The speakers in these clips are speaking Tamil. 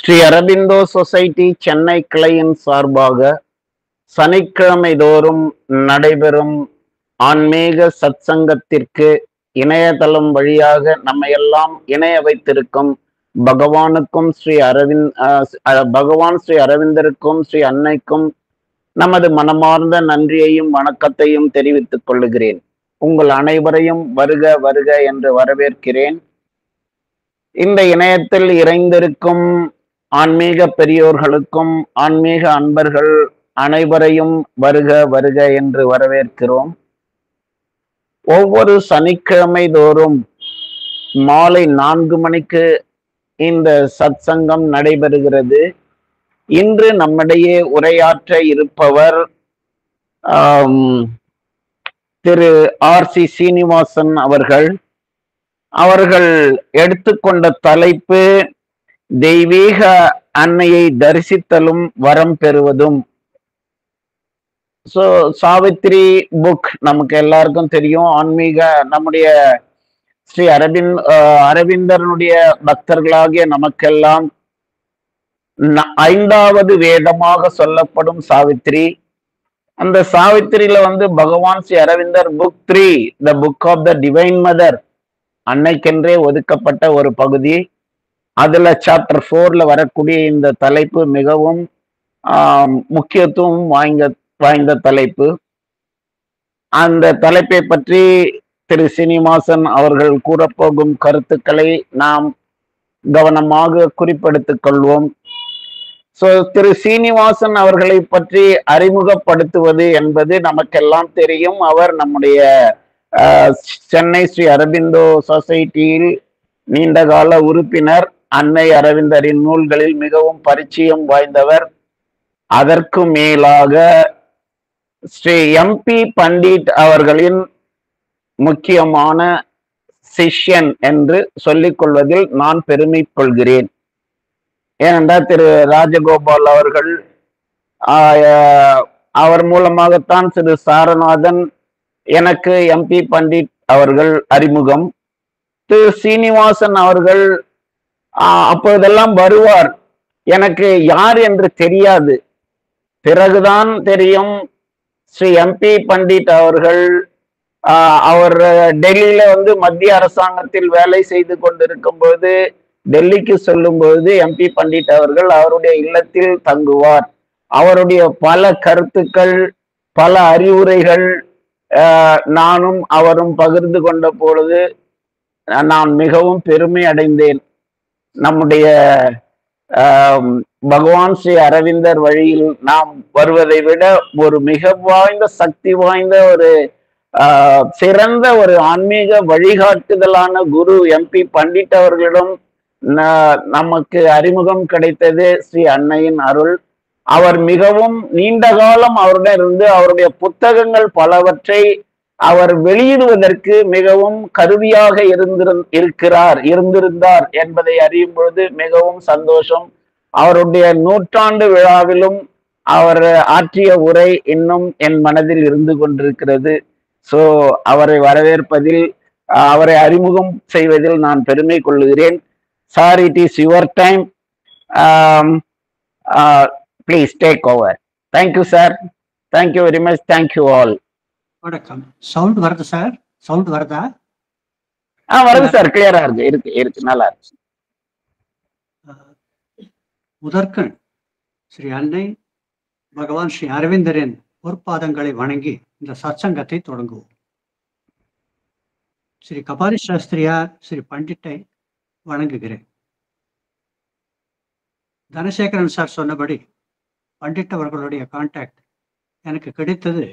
ஸ்ரீ அரபிந்தோ சொசைட்டி சென்னை கிளையின் சார்பாக சனிக்கிழமை தோறும் நடைபெறும் ஆன்மீக சத்சங்கத்திற்கு இணையதளம் வழியாக நம்மையெல்லாம் இணைய வைத்திருக்கும் பகவானுக்கும் பகவான் ஸ்ரீ அரவிந்தருக்கும் ஸ்ரீ அன்னைக்கும் நமது மனமார்ந்த நன்றியையும் வணக்கத்தையும் தெரிவித்துக் கொள்ளுகிறேன். உங்கள் அனைவரையும் வருக வருக என்று வரவேற்கிறேன். இந்த இணையத்தில் இறைந்திருக்கும் ஆன்மீக பெரியோர்களுக்கும் ஆன்மீக அன்பர்கள் அனைவரையும் வருக வருக என்று வரவேற்கிறோம். ஒவ்வொரு சனிக்கிழமை தோறும் மாலை 4 மணிக்கு இந்த சத்சங்கம் நடைபெறுகிறது. இன்று நம்மிடையே உரையாற்ற இருப்பவர் திரு R.C. சீனிவாசன் அவர்கள். அவர்கள் எடுத்துக்கொண்ட தலைப்பு தெய்வீக அன்னையை தரிசித்தலும் வரம் பெறுவதும். சாவித்ரி புக் நமக்கு எல்லாருக்கும் தெரியும். ஆன்மீக நம்முடைய ஸ்ரீ அரவிந்தரனுடைய பக்தர்களாகிய நமக்கெல்லாம் 5வது வேதமாக சொல்லப்படும் சாவித்ரி. அந்த சாவித்திரியில Bhagavan Sri Aravindar book 3, the book of the divine mother, அன்னைக்கென்றே ஒதுக்கப்பட்ட ஒரு பகுதி. அதுல சாப்டர் 4ல வரக்கூடிய இந்த தலைப்பு மிகவும் முக்கியத்துவம் வாய்ந்த தலைப்பு. அந்த தலைப்பை பற்றி திரு சீனிவாசன் அவர்கள் கூறப்போகும் கருத்துக்களை நாம் கவனமாக குறிப்பெடுத்துக் கொள்வோம். திரு சீனிவாசன் அவர்களை பற்றி அறிமுகப்படுத்துவது என்பது நமக்கெல்லாம் தெரியும். அவர் நம்முடைய சென்னை ஸ்ரீ அரபிந்தோ சொசைட்டியில் நீண்டகால உறுப்பினர். அன்னை அரவிந்தரின் நூல்களில் மிகவும் பரிச்சயம் வாய்ந்தவர். அதற்கு மேலாக ஸ்ரீ MP பண்டிட் அவர்களின் முக்கியமான சிஷ்யன் என்று சொல்லிக் கொள்வதில் நான் பெருமை கொள்கிறேன். ஏனென்றால் திரு ராஜகோபால் அவர்கள் அவர் மூலமாகத்தான் திரு சாரநாதன் எனக்கு MP பண்டிட் அவர்கள் அறிமுகம். திரு சீனிவாசன் அவர்கள் அப்போதெல்லாம் வருவார். எனக்கு யார் என்று தெரியாது. பிறகுதான் தெரியும் ஸ்ரீ MP பண்டிட் அவர்கள். அவர் டெல்லியில மத்திய அரசாங்கத்தில் வேலை செய்து கொண்டிருக்கும் போது டெல்லிக்கு சொல்லும் பொழுது MP பண்டிட் அவர்கள் அவருடைய இல்லத்தில் தங்குவார். அவருடைய பல கருத்துக்கள், பல அறிவுரைகள் நானும் அவரும் பகிர்ந்து கொண்ட பொழுது நான் மிகவும் பெருமை அடைந்தேன். நம்முடைய பகவான் ஸ்ரீ அரவிந்தர் வழியில் நாம் வருவதை விட ஒரு மிக வாய்ந்த சக்தி வாய்ந்த ஒரு சிறந்த ஒரு ஆன்மீக வழிகாட்டுதலான குரு MP பண்டிட் அவர்களிடம் நமக்கு அறிமுகம் கிடைத்தது ஸ்ரீ அன்னையின் அருள். அவர் மிகவும் நீண்ட காலம் அவருடன் இருந்து அவருடைய புத்தகங்கள் பலவற்றை அவர் வெளியிடுவதற்கு மிகவும் கருவியாக இருந்திருந்தார் என்பதை அறியும் பொழுது மிகவும் சந்தோஷம். அவருடைய 100ஆண்டு விழாவிலும் அவர் ஆற்றிய உரை இன்னும் என் மனதில் இருந்து கொண்டிருக்கிறது. அவரை வரவேற்பதில், அவரை அறிமுகம் செய்வதில் நான் பெருமை கொள்ளுகிறேன். Sir, it is your time. Please take over. Thank you sir. Thank you very much. Thank you all. வணக்கம். சவுண்ட் வருது சார்? சவுண்ட் வருதா? வருது சார். கிளியரா இருக்கு. நல்லா இருக்கு. முதற்கண் ஸ்ரீ அன்னை பகவான் ஸ்ரீ அரவிந்தரின் பொற்பாதங்களை வணங்கி இந்த சத்சங்கத்தை தொடங்குவோம். ஸ்ரீ கபாலி சாஸ்திரியார் ஸ்ரீ பண்டிட்டை வணங்குகிறேன். தனசேகரன் சார் சொன்னபடி பண்டிட் அவர்களுடைய கான்டாக்ட் எனக்கு கிடைத்தது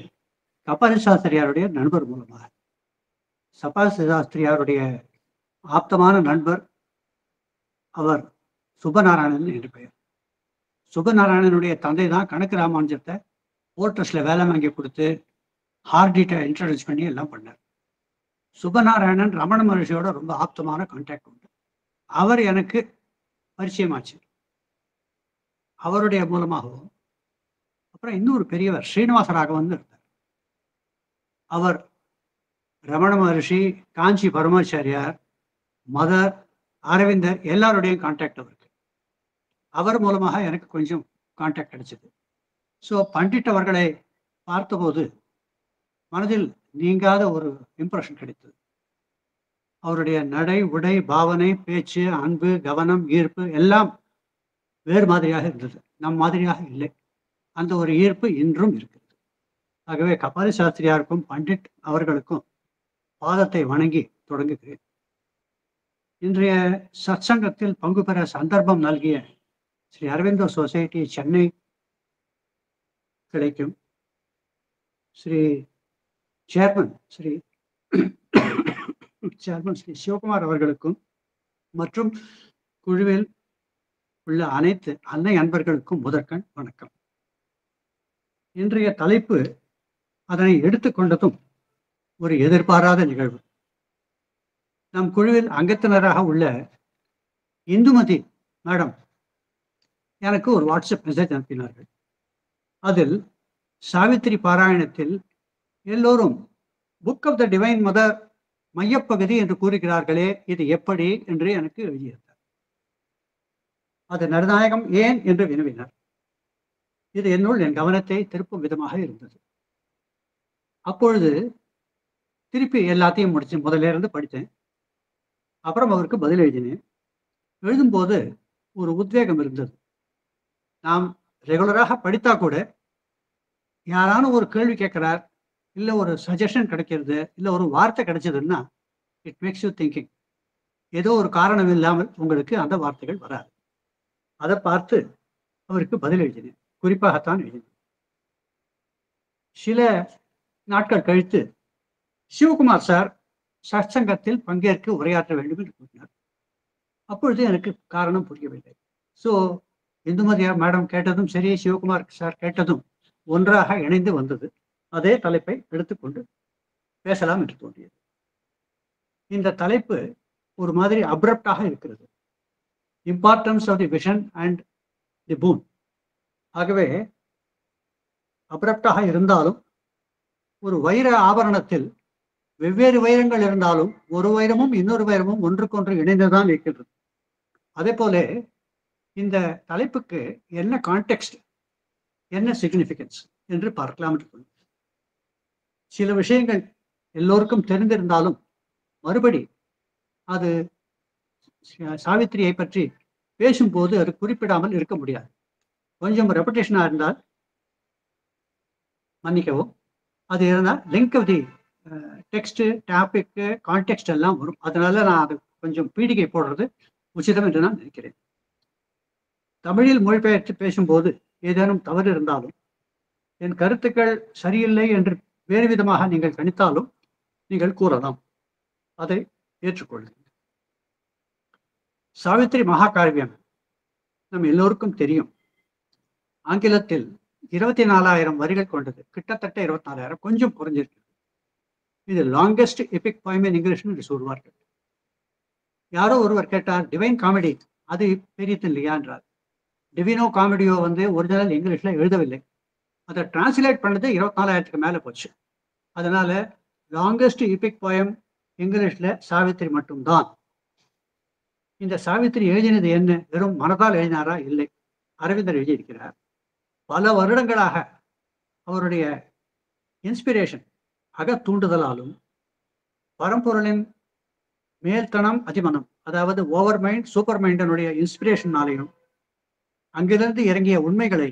கபாலி சாஸ்திரியாருடைய நண்பர் மூலமாக. கபாலி சாஸ்திரியாருடைய ஆப்தமான நண்பர் அவர் சுப்பநாராயணன் என்று பெயர். சுப்பநாராயணனுடைய தந்தை தான் கணக்கு ராமானுஜத்தை போர்ட்ரஸ்ட்ல வேலை வாங்கி கொடுத்து ஹார்டிட்டை இன்ட்ரடியூஸ் பண்ணி எல்லாம் பண்ணார். சுப்பநாராயணன் ரமண மகர்ஷியோட ரொம்ப ஆப்தமான கான்டாக்ட் உண்டு. அவர் எனக்கு பரிச்சயமாச்சு. அவருடைய மூலமாகவும் அப்புறம் இன்னொரு பெரியவர் ஸ்ரீனிவாச ராகவன் இருந்தார். அவர் ரமண மகர்ஷி, காஞ்சி பரமாச்சாரியார், மதர், அரவிந்தர் எல்லாருடையும் கான்டாக்ட் அவருக்கு. அவர் மூலமாக எனக்கு கொஞ்சம் கான்டாக்ட் கிடைச்சது. ஸோ பண்டிட் அவர்களை பார்த்தபோது மனதில் நீங்காத ஒரு இம்ப்ரெஷன் கிடைத்தது. அவருடைய நடை, உடை, பாவனை, பேச்சு, அன்பு, கவனம், ஈர்ப்பு எல்லாம் வேறு மாதிரியாக இருந்தது. நம் மாதிரியாக இல்லை. அந்த ஒரு ஈர்ப்பு இன்றும் இருக்கிறது. ஆகவே கபாலி சாஸ்திரியாருக்கும் பண்டிட் அவர்களுக்கும் பாதத்தை வணங்கி தொடங்குகிறேன். இன்றைய சத்சங்கத்தில் பங்கு பெற சந்தர்ப்பம் நல்கிய ஸ்ரீ அரவிந்தோ சொசைட்டி சென்னை கிடைக்கும் ஸ்ரீ சேர்மன் ஸ்ரீ சிவகுமார் அவர்களுக்கும் மற்றும் குழுவில் உள்ள அனைத்து அன்னை அன்பர்களுக்கும் முதற்கண் வணக்கம். இன்றைய தலைப்பு அதனை எடுத்துக்கொண்டதும் ஒரு எதிர்பாராத நிகழ்வு. நம் குழுவில் அங்கத்தினராக உள்ள இந்துமதி மேடம் எனக்கு ஒரு வாட்ஸ்அப் மெசேஜ் அனுப்பினார்கள். அதில் சாவித்திரி பாராயணத்தில் எல்லோரும் book of the divine mother மையப்பகுதி என்று கூறுகிறார்களே, இது எப்படி என்று எனக்கு எழுதியிருந்தார். அது நடுநாயகம் ஏன் என்று வினவினார். இது என்னுள் என் கவனத்தை திருப்பும் விதமாக இருந்தது. அப்பொழுது திருப்பி எல்லாத்தையும் முடிச்சு முதல்ல இருந்து படித்தேன். அப்புறம் அவருக்கு பதில் எழுதினேன். எழுதும்போது ஒரு உத்வேகம் இருந்தது. நாம் ரெகுலராக படித்தா கூட யாரான ஒரு கேள்வி கேட்கிறார், இல்லை ஒரு சஜஷன் கிடைக்கிறது, இல்லை ஒரு வார்த்தை கிடைச்சதுன்னா இட் மேக்ஸ் யூ திங்கிங். ஏதோ ஒரு காரணம் இல்லாமல் உங்களுக்கு அந்த வார்த்தைகள் வராது. அதை பார்த்து அவருக்கு பதில் எழுதினேன். குறிப்பாகத்தான் எழுதினேன். சில நாட்கள் கழித்து சிவகுமார் சார் சத்சங்கத்தில் பங்கேற்க உரையாற்ற வேண்டும் என்று கூறினார். அப்பொழுது எனக்கு காரணம் புரியவில்லை. ஸோ இந்துமதி மேடம் கேட்டதும் சரி, சிவகுமார் சார் கேட்டதும் ஒன்றாக இணைந்து வந்தது. அதே தலைப்பை எடுத்துக்கொண்டு பேசலாம் என்று தோன்றியது. இந்த தலைப்பு ஒரு மாதிரி அப்ரப்டாக இருக்கிறது. Importance of the vision and the boon. ஆகவே அப்ரப்டாக இருந்தாலும் ஒரு வைர ஆபரணத்தில் வெவ்வேறு வைரங்கள் இருந்தாலும் ஒரு வைரமும் இன்னொரு வைரமும் ஒன்றுக்கொன்று இணைந்துதான் இருக்கின்றது. அதே போல இந்த தலைப்புக்கு என்ன கான்டெக்ஸ்ட், என்ன சிக்னிஃபிகன்ஸ் என்று பார்க்கலாம் என்று. சில விஷயங்கள் எல்லோருக்கும் தெரிந்திருந்தாலும் மறுபடி அது சாவித்திரியை பற்றி பேசும்போது அது குறிப்பிடாமல் இருக்க முடியாது. கொஞ்சம் ரெபடேஷனாக இருந்தால் மன்னிக்கவும், அது இருந்தால் link of the text, topic, context எல்லாம் வரும். அதனால நான் அது கொஞ்சம் பீடிகை போடுறது உச்சிதம் என்று நான் நினைக்கிறேன். தமிழில் மொழிபெயர்த்து பேசும்போது ஏதேனும் தவறு இருந்தாலும், என் கருத்துக்கள் சரியில்லை என்று வேறு விதமாக நீங்கள் கணித்தாலும் நீங்கள் கூறலாம். அதை ஏற்றுக்கொள்ளுங்கள். சாவித்திரி மகாகாவியம் நம் எல்லோருக்கும் தெரியும். ஆங்கிலத்தில் 24,000 வரிகள் கொண்டது. கிட்டத்தட்ட 24,000, கொஞ்சம் குறைஞ்சிருக்கு. இது longest Epic poem in English என்று சொல்வார்கள். யாரோ ஒருவர் கேட்டார், டிவைன் காமெடி அது பெரியது இல்லையா என்றார். டிவினோ காமெடியோ ஒரிஜினல் இங்கிலீஷ்ல எழுதவில்லை. அதை டிரான்ஸ்லேட் பண்ணது 24,000க்கு மேலே போச்சு. அதனால லாங்கஸ்ட் எபிக் போயம் இங்கிலீஷ்ல சாவித்திரி மட்டும்தான். இந்த சாவித்திரி எழுதினது என்ன? வெறும் மனதால் எழுதினாரா? இல்லை, அரவிந்தர் எழுதியிருக்கிறார். பல வருடங்களாக அவருடைய இன்ஸ்பிரேஷன், அகத்தூண்டுதலாலும் பரம்பொருளின் மேல்தனம் அதிமனம், அதாவது ஓவர் மைண்ட் சூப்பர் மைண்டனுடைய இன்ஸ்பிரேஷனாலையும் அங்கிருந்து இறங்கிய உண்மைகளை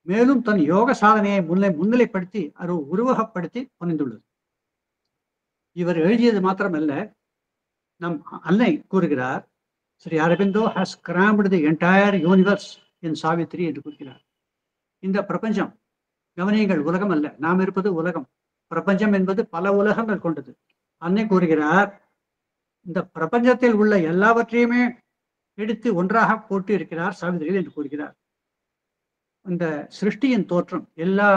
மேலும் தன் யோக சாதனையை முன்னிலைப்படுத்தி அது உருவகப்படுத்தி புரிந்துள்ளது. இவர் எழுதியது மாத்திரமல்ல, நம் அன்னை கூறுகிறார், Sri Aurobindo has crammed the entire universe in Savitri என்று கூறுகிறார். இந்த பிரபஞ்சம், கவனியங்கள், உலகம் அல்ல, நாம் இருப்பது உலகம். பிரபஞ்சம் என்பது பல உலகங்கள் கொண்டது. அன்னை கூறுகிறார், இந்த பிரபஞ்சத்தில் உள்ள எல்லாவற்றையுமே எடுத்து ஒன்றாக போட்டு இருக்கிறார் சாவித்திரி என்று கூறுகிறார். இந்த சிருஷ்டியின் தோற்றம், எல்லா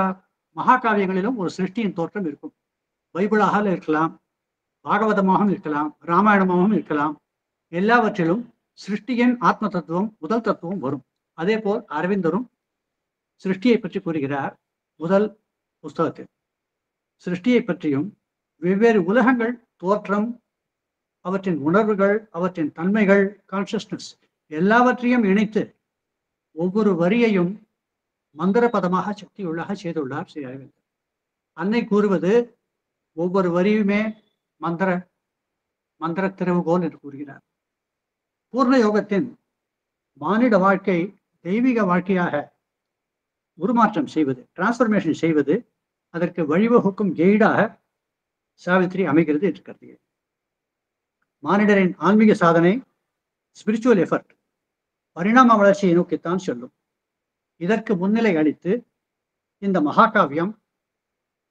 மகாகாவியங்களிலும் ஒரு சிருஷ்டியின் தோற்றம் இருக்கும். பைபிளாக இருக்கலாம், பாகவதமாகவும் இருக்கலாம், ராமாயணமாகவும் இருக்கலாம். எல்லாவற்றிலும் சிருஷ்டியின் ஆத்ம தத்துவம், முதல் தத்துவம் வரும். அதே போல் அரவிந்தரும் சிருஷ்டியை பற்றி கூறுகிறார். முதல் புஸ்தகத்தில் சிருஷ்டியை பற்றியும் வெவ்வேறு உலகங்கள் தோற்றம், அவற்றின் உணர்வுகள், அவற்றின் தன்மைகள், கான்சியஸ்னஸ் எல்லாவற்றையும் இணைத்து ஒவ்வொரு வரியையும் மந்திரபதமாக சக்தியுள்ளாக செய்துள்ளார் ஸ்ரீ அரவிந்தர். அன்னை கூறுவது ஒவ்வொரு வரியுமே மந்திர திறவுகோல் என்று கூறுகிறார். பூர்ண யோகத்தின் மானிட வாழ்க்கை தெய்வீக வாழ்க்கையாக உருமாற்றம் செய்வது, டிரான்ஸ்பர்மேஷன் செய்வது, அதற்கு வழிவகுக்கும் கெய்டாக சாவித்ரி அமைகிறது என்று கருதுகிறேன். மானிடரின் ஆன்மீக சாதனை, ஸ்பிரிச்சுவல் எஃபர்ட் பரிணாம வளர்ச்சியை நோக்கித்தான் செல்லும். இதற்கு முன்னிலை அளித்து இந்த மகாகாவியம்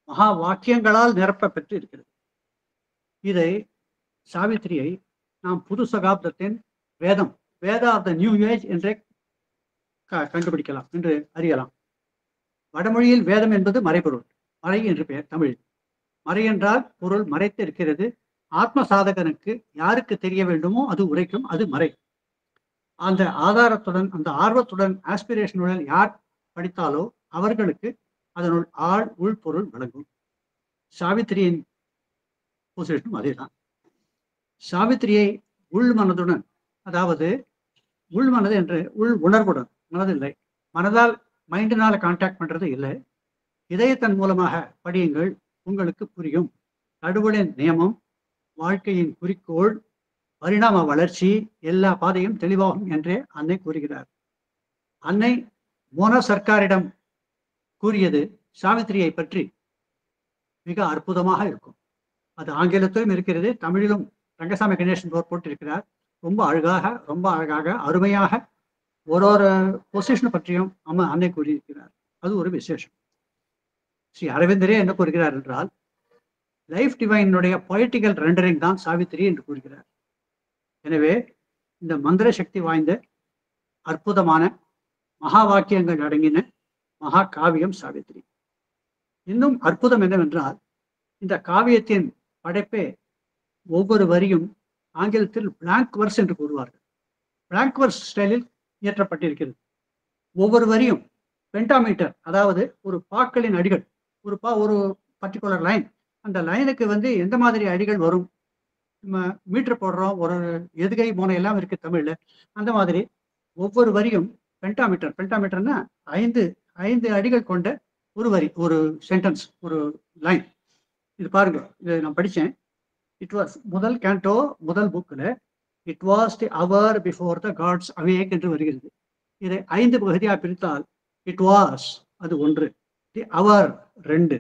மகா வாக்கியங்களால் நிரப்ப பெற்று இருக்கிறது. இதை சாவித்திரியை நாம் புது சகாப்தத்தின் வேத ஆஃப் த நியூ ஏஜ் என்றே கண்டுபிடிக்கலாம் என்று அறியலாம். வடமொழியில் வேதம் என்பது மறைபொருள், மறை என்று பெயர் தமிழில். மறை என்றால் பொருள் மறைத்து இருக்கிறது. ஆத்ம சாதகனுக்கு யாருக்கு தெரிய வேண்டுமோ அது உரைக்கும், அது மறை. அந்த ஆதாரத்துடன், அந்த ஆர்வத்துடன், ஆஸ்பிரேஷனுடன் யார் படித்தாலோ அவர்களுக்கு அதனுள் உள்பொருள் விளங்கும். சாவித்திரியின் பொசிஷனும் அதேதான். சாவித்திரியை உள் மனதுடன், அதாவது உள் மனது என்று உள் உணர்வுடன், மனதில்லை, மனதால் மைண்டினால கான்டாக்ட் பண்றது இல்லை, இதயத்தின் மூலமாக படியுங்கள், உங்களுக்கு புரியும். கடவுளின் நியமம், வாழ்க்கையின் குறிக்கோள், பரிணாம வளர்ச்சி, எல்லா பாதையும் தெளிவாகும் என்றே அன்னை கூறுகிறார். அன்னை மோனா சர்க்காரிடம் கூறியது சாவித்திரியை பற்றி மிக அற்புதமாக இருக்கும். அது ஆங்கிலத்திலும் இருக்கிறது, தமிழிலும் ரங்கசாமி கணேசன் போட்டிருக்கிறார். ரொம்ப அழகாக அருமையாக ஒரு பொசிஷனை பற்றியும் அன்னை கூறியிருக்கிறார். அது ஒரு விசேஷம். ஸ்ரீ அரவிந்தரே என்ன கூறுகிறார் என்றால், லைஃப் டிவைனுடைய பொயட்டிக்கல் ரெண்டரிங் தான் சாவித்திரி என்று கூறுகிறார். எனவே இந்த மந்திர சக்தி வாய்ந்த அற்புதமான மகா வாக்கியங்கள் அடங்கின மகா காவியம் சாவித்திரி. இன்னும் அற்புதம் என்னவென்றால், இந்த காவியத்தின் படைப்பே ஒவ்வொரு வரியும் ஆங்கிலத்தில் பிளாங்க் வர்ஸ் என்று கூறுவார்கள். பிளாங்க் வர்ஸ் ஸ்டைலில் இயற்றப்பட்டிருக்கிறது. ஒவ்வொரு வரியும் பென்டாமீட்டர், அதாவது ஒரு பாக்களின் அடிகள், ஒரு பர்டிகுலர் லைன், அந்த லைனுக்கு எந்த மாதிரி அடிகள் வரும், மீட்டர் போடுறோம், ஒரு எதுகை மோனை எல்லாம் இருக்கு தமிழ்ல. அந்த மாதிரி ஒவ்வொரு வரியும் பென்டாமீட்டர்னா 5 அடிகள் கொண்ட ஒரு வரி, ஒரு சென்டென்ஸ், ஒரு லைன். இது பாருங்க, இது நான் படித்தேன். இட் வாஸ் முதல் கேண்டோ, முதல் புக்கில் it was the hour before the gods awake என்று வருகிறது. இதை 5 பகுதியாக பிரித்தால் இட் வாஸ் அது 1, தி அவர் 2,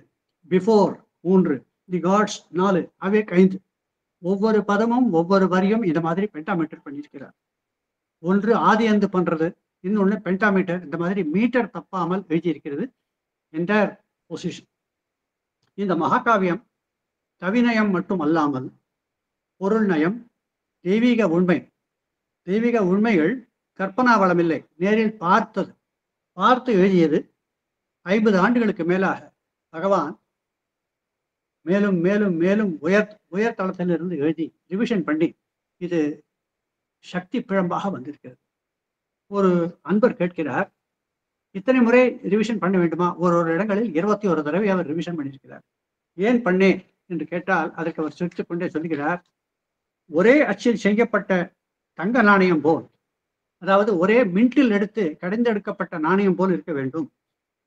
பிஃபோர் 3, தி காட்ஸ் 4, அவேக் 5. ஒவ்வொரு பதமும் ஒவ்வொரு வரியும் இந்த மாதிரி பென்டாமீட்டர் பண்ணியிருக்கிறார். ஒன்று ஆதி அந்து பண்றது, இன்னொன்று பென்டாமீட்டர், இந்த மாதிரி மீட்டர் தப்பாமல் எழுதியிருக்கிறது என்டையர் பொசிஷன். இந்த மகாகாவியம் கவிநயம் மட்டும் அல்லாமல் பொருள் நயம், தெய்வீக உண்மைகள் கற்பனா வளமில்லை, நேரில் பார்த்து எழுதியது. 50 ஆண்டுகளுக்கு மேலாக பகவான் மேலும் மேலும் மேலும் உயர் தளத்திலிருந்து எழுதி ரிவிஷன் பண்ணி இது சக்தி பிழம்பாக வந்திருக்கிறது. ஒரு அன்பர் கேட்கிறார், இத்தனை முறை ரிவிஷன் பண்ண வேண்டுமா? ஒரு இடங்களில் 21 தடவை அவர் ரிவிஷன் பண்ணியிருக்கிறார். ஏன் பண்ணேன் என்று கேட்டால் அதற்கு அவர் சிரித்துக் கொண்டே சொல்கிறார், ஒரே அச்சில் செய்யப்பட்ட தங்க நாணயம் போல், அதாவது ஒரே மின்ட்டில் எடுத்து கடைந்தெடுக்கப்பட்ட நாணயம் போல் இருக்க வேண்டும்.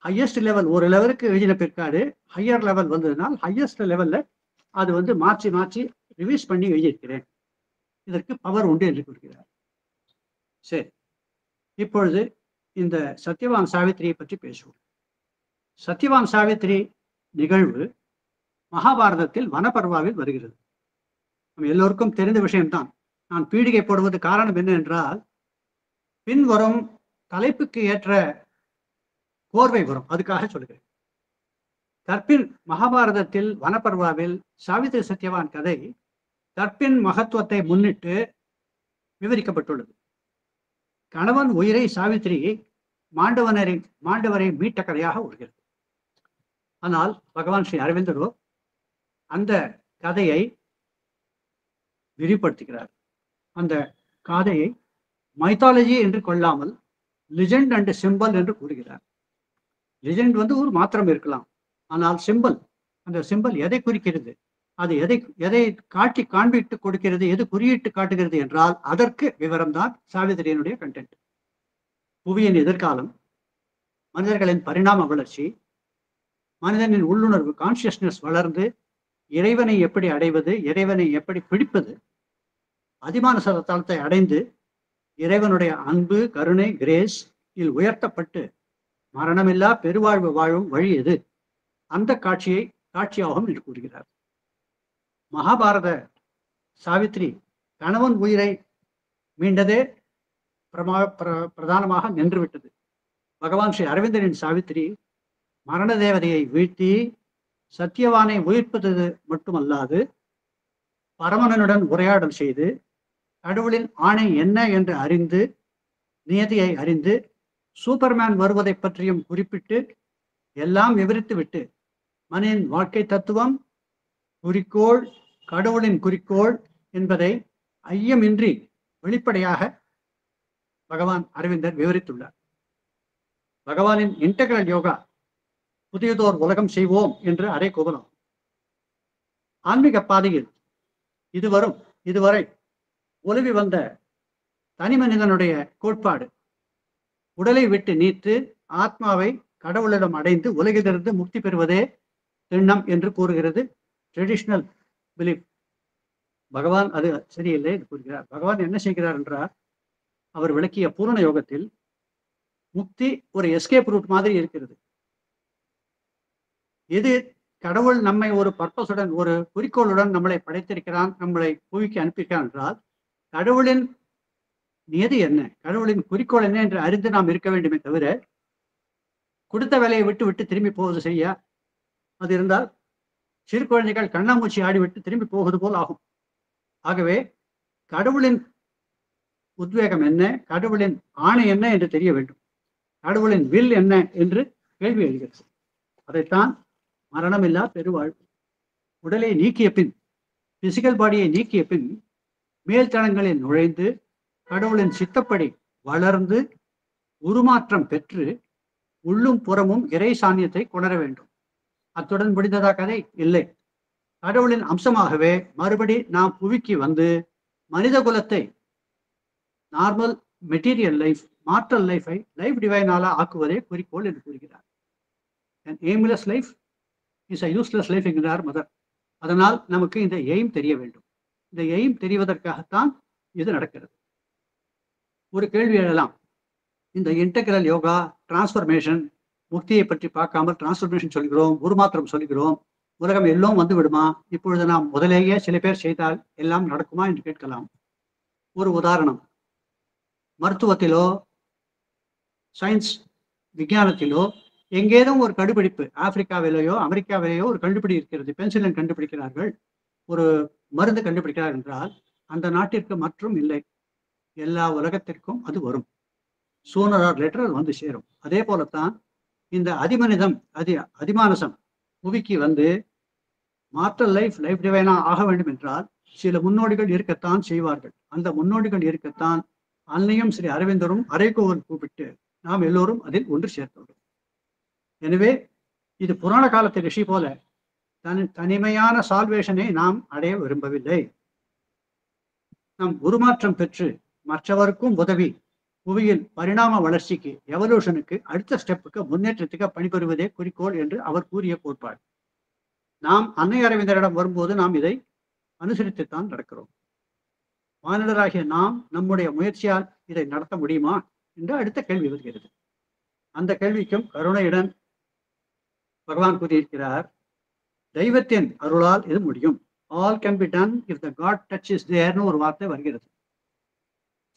ஹையஸ்ட் லெவல், ஒரு லெவலுக்கு எழுதின பிற்காடு ஹையர் லெவல் வந்ததுனால் ஹையஸ்ட் லெவல்ல அது மாற்றி ரிவைஸ் பண்ணி எழுதியிருக்கிறேன். இதற்கு பவர் உண்டு என்று கூறுகிறார். சரி, இப்பொழுது இந்த சத்யவான் சாவித்திரியை பற்றி பேசுவோம். சத்யவான் சாவித்திரி நிகழ்வு மகாபாரதத்தில் வனபர்வாவில் வருகிறது. நம்ம எல்லோருக்கும் தெரிந்த விஷயம்தான். நான் பீடிகை போடுவது காரணம் என்ன என்றால், பின்வரும் தலைப்புக்கு ஏற்ற கோர்வை வரும், அதுக்காக சொல்கிறேன். கற்பின் மகாபாரதத்தில் வனபர்வாவில் சாவித்திரி சத்யவான் கதை கற்பின் மகத்துவத்தை முன்னிட்டு விவரிக்கப்பட்டுள்ளது. கணவன் உயிரை சாவித்திரி மாண்டவரை மீட்ட கதையாக வருகிறது. ஆனால் பகவான் ஸ்ரீ அரவிந்தரோ அந்த கதையை விரிவுபடுத்துகிறார். அந்த கதையை மைத்தாலஜி என்று கொள்ளாமல் லிஜெண்ட் அண்ட் சிம்பல் என்று கூறுகிறார். லிஜெண்ட் ஒரு மாத்திரம் இருக்கலாம், ஆனால் சிம்பல், அந்த சிம்பல் எதை குறிக்கிறது, அது எதை காண்பிட்டு கொடுக்கிறது, எது குறியிட்டு காட்டுகிறது என்றால் அதற்கு விவரம் தான் சாவித்திரியினுடைய கண்டென்ட். புவியின் எதிர்காலம், மனிதர்களின் பரிணாம வளர்ச்சி, மனிதனின் உள்ளுணர்வு கான்சியஸ்னஸ் வளர்ந்து இறைவனை எப்படி அடைவது, இறைவனை எப்படி பிடிப்பது, அதிமானச தளத்தை அடைந்து இறைவனுடைய அன்பு, கருணை, கிரேஸ் இல் உயர்த்தப்பட்டு மரணமில்லா பெருவாழ்வு வாழும் வழி எது, அந்த காட்சியாகும் என்று கூறுகிறார். மகாபாரத சாவித்ரி கணவன் உயிரை மீண்டதே பிரதானமாக நின்றுவிட்டது. பகவான் ஸ்ரீ அரவிந்தரின் சாவித்ரி மரண தேவதையை வீழ்த்தி சத்தியவானை உயிர்ப்பது மட்டுமல்லாது பரமனுடன் உரையாடல் செய்து கடவுளின் ஆணை என்ன என்று அறிந்து, நியதியை அறிந்து, சூப்பர்மேன் வருவதை பற்றியும் குறிப்பிட்டு எல்லாம் விவரித்து விட்டு மனிதன் வாழ்க்கை தத்துவம், குறிக்கோள், கடவுளின் குறிக்கோள் என்பதை ஐயமின்றி வெளிப்படையாக பகவான் அரவிந்தர் விவரித்துள்ளார். பகவானின் இன்டெகிரல் யோகா புதியதோர் உலகம் செய்வோம் என்று அரை கோபலம். ஆன்மீக பாதையில் இதுவரை உலவி வந்த தனி மனிதனுடைய கோட்பாடு உடலை விட்டு நீத்து ஆத்மாவை கடவுளிடம் அடைந்து உலகிலிருந்து முக்தி பெறுவதே திண்ணம் என்று கூறுகிறது ட்ரெடிஷனல் பிலீஃப். பகவான் அது சரியில்லை என்று கூறுகிறார். பகவான் என்ன செய்கிறார் என்றால், அவர் விளக்கிய பூரண யோகத்தில் முக்தி ஒரு எஸ்கேப் ரூட் மாதிரி இருக்கிறது. எது கடவுள் நம்மை ஒரு பர்பஸுடன், ஒரு குறிக்கோளுடன் நம்மளை படைத்திருக்கிறான், நம்மளை புவிக்கு அனுப்பியிருக்கிறான் என்றால் கடவுளின் நியதி என்ன, கடவுளின் குறிக்கோள் என்ன என்று அறிந்து நாம் இருக்க வேண்டுமே தவிர கொடுத்த வேலையை விட்டு விட்டு திரும்பி போவது சரியா? அது இருந்தால் சிறு குழந்தைகள் கண்ணாமூச்சி ஆடிவிட்டு திரும்பி போவது போல் ஆகும். ஆகவே கடவுளின் உத்வேகம் என்ன, கடவுளின் ஆணை என்ன என்று தெரிய வேண்டும். கடவுளின் வில் என்ன என்று கேள்வி எழுகிறது. அதைத்தான் மரணமில்லா பெருவாழ்வு. உடலை நீக்கிய பின், பிசிக்கல் பாடியை நீக்கிய பின் மேல்தளங்களில் நுழைந்து கடவுளின் சித்தப்படி வளர்ந்து உருமாற்றம் பெற்று உள்ளும் புறமும் இறை சாநியத்தை கொணர வேண்டும். அத்துடன் முடிந்ததா கதை? இல்லை. கடவுளின் அம்சமாகவே மறுபடி நாம் புவிக்கு வந்து மனித குலத்தை நார்மல் மெட்டீரியல் லைஃப், மார்டல் லைஃபை லைஃப் டிவைனாலா ஆக்குவதே குறிக்கோள் என்று கூறுகிறார். An aimless life is a useless life என்கிறார் மதர். அதனால் நமக்கு இந்த எய்ம் தெரிய வேண்டும். இந்த எய்ம் தெரிவதற்காகத்தான் இது நடக்கிறது. ஒரு கேள்வி எழலாம், இந்த இன்டெகிரல் யோகா, டிரான்ஸ்ஃபர்மேஷன், முக்தியை பற்றி பார்க்காமல் டிரான்ஸ்ஃபர்மேஷன் சொல்கிறோம், உருமாற்றம் சொல்கிறோம், உலகம் எல்லாம் வந்து விடுமா, இப்பொழுது நாம் முதலேயே சில பேர் செய்தால் எல்லாம் நடக்குமா என்று கேட்கலாம். ஒரு உதாரணம், மருத்துவத்திலோ சயின்ஸ் விஞ்ஞானத்திலோ எங்கேதும் ஒரு கண்டுபிடிப்பு, ஆப்பிரிக்காவிலேயோ அமெரிக்காவிலேயோ ஒரு கண்டுபிடி இருக்கிறது, பென்சிலின் கண்டுபிடிக்கிறார்கள், ஒரு மருந்து கண்டுபிடிக்கிறார் என்றால் அந்த நாட்டிற்கு மற்றும் இல்லை, எல்லா உலகத்திற்கும் அது வரும். சூனர் ஆர் லேட்டர் வந்து சேரும். அதே போலத்தான் இந்த அதிமனிதம், அதிமானசம் புவிக்கு வந்து மார்டல் லைஃப், லைஃப் டிவைனா ஆக வேண்டும் என்றால் சில முன்னோடிகள் இருக்கத்தான் செய்வார்கள். அந்த முன்னோடிகள் இருக்கத்தான் அன்னையும் ஸ்ரீ அரவிந்தரும் அரைக்கோவல் கூப்பிட்டு நாம் எல்லோரும் அதில் ஒன்று சேர்த்தோம். எனவே இது புராண காலத்து ரிஷி போல தனிமையான சால்வேஷனை நாம் அடைய விரும்பவில்லை. நாம் உருமாற்றம் பெற்று மற்றவருக்கும் உதவி புவியில் பரிணாம வளர்ச்சிக்கு, எவல்யூஷனுக்கு, அடுத்த ஸ்டெப்புக்கு, முன்னேற்றத்துக்கு பணிபுரிவதே குறிக்கோள் என்று அவர் கூறிய கோட்பாடு. நாம் அன்னை அரவிந்தரிடம் வரும்போது நாம் இதை அனுசரித்துத்தான் நடக்கிறோம். மானிடராகிய நாம் நம்முடைய முயற்சியால் இதை நடத்த முடியுமா என்று அடுத்த கேள்வி வருகிறது. அந்த கேள்விக்கும் கருணையுடன் பகவான் கூறியிருக்கிறார், தெய்வத்தின் அருளால் இது முடியும். All can be done if the god touch is தேர்னு ஒரு வார்த்தை வருகிறது.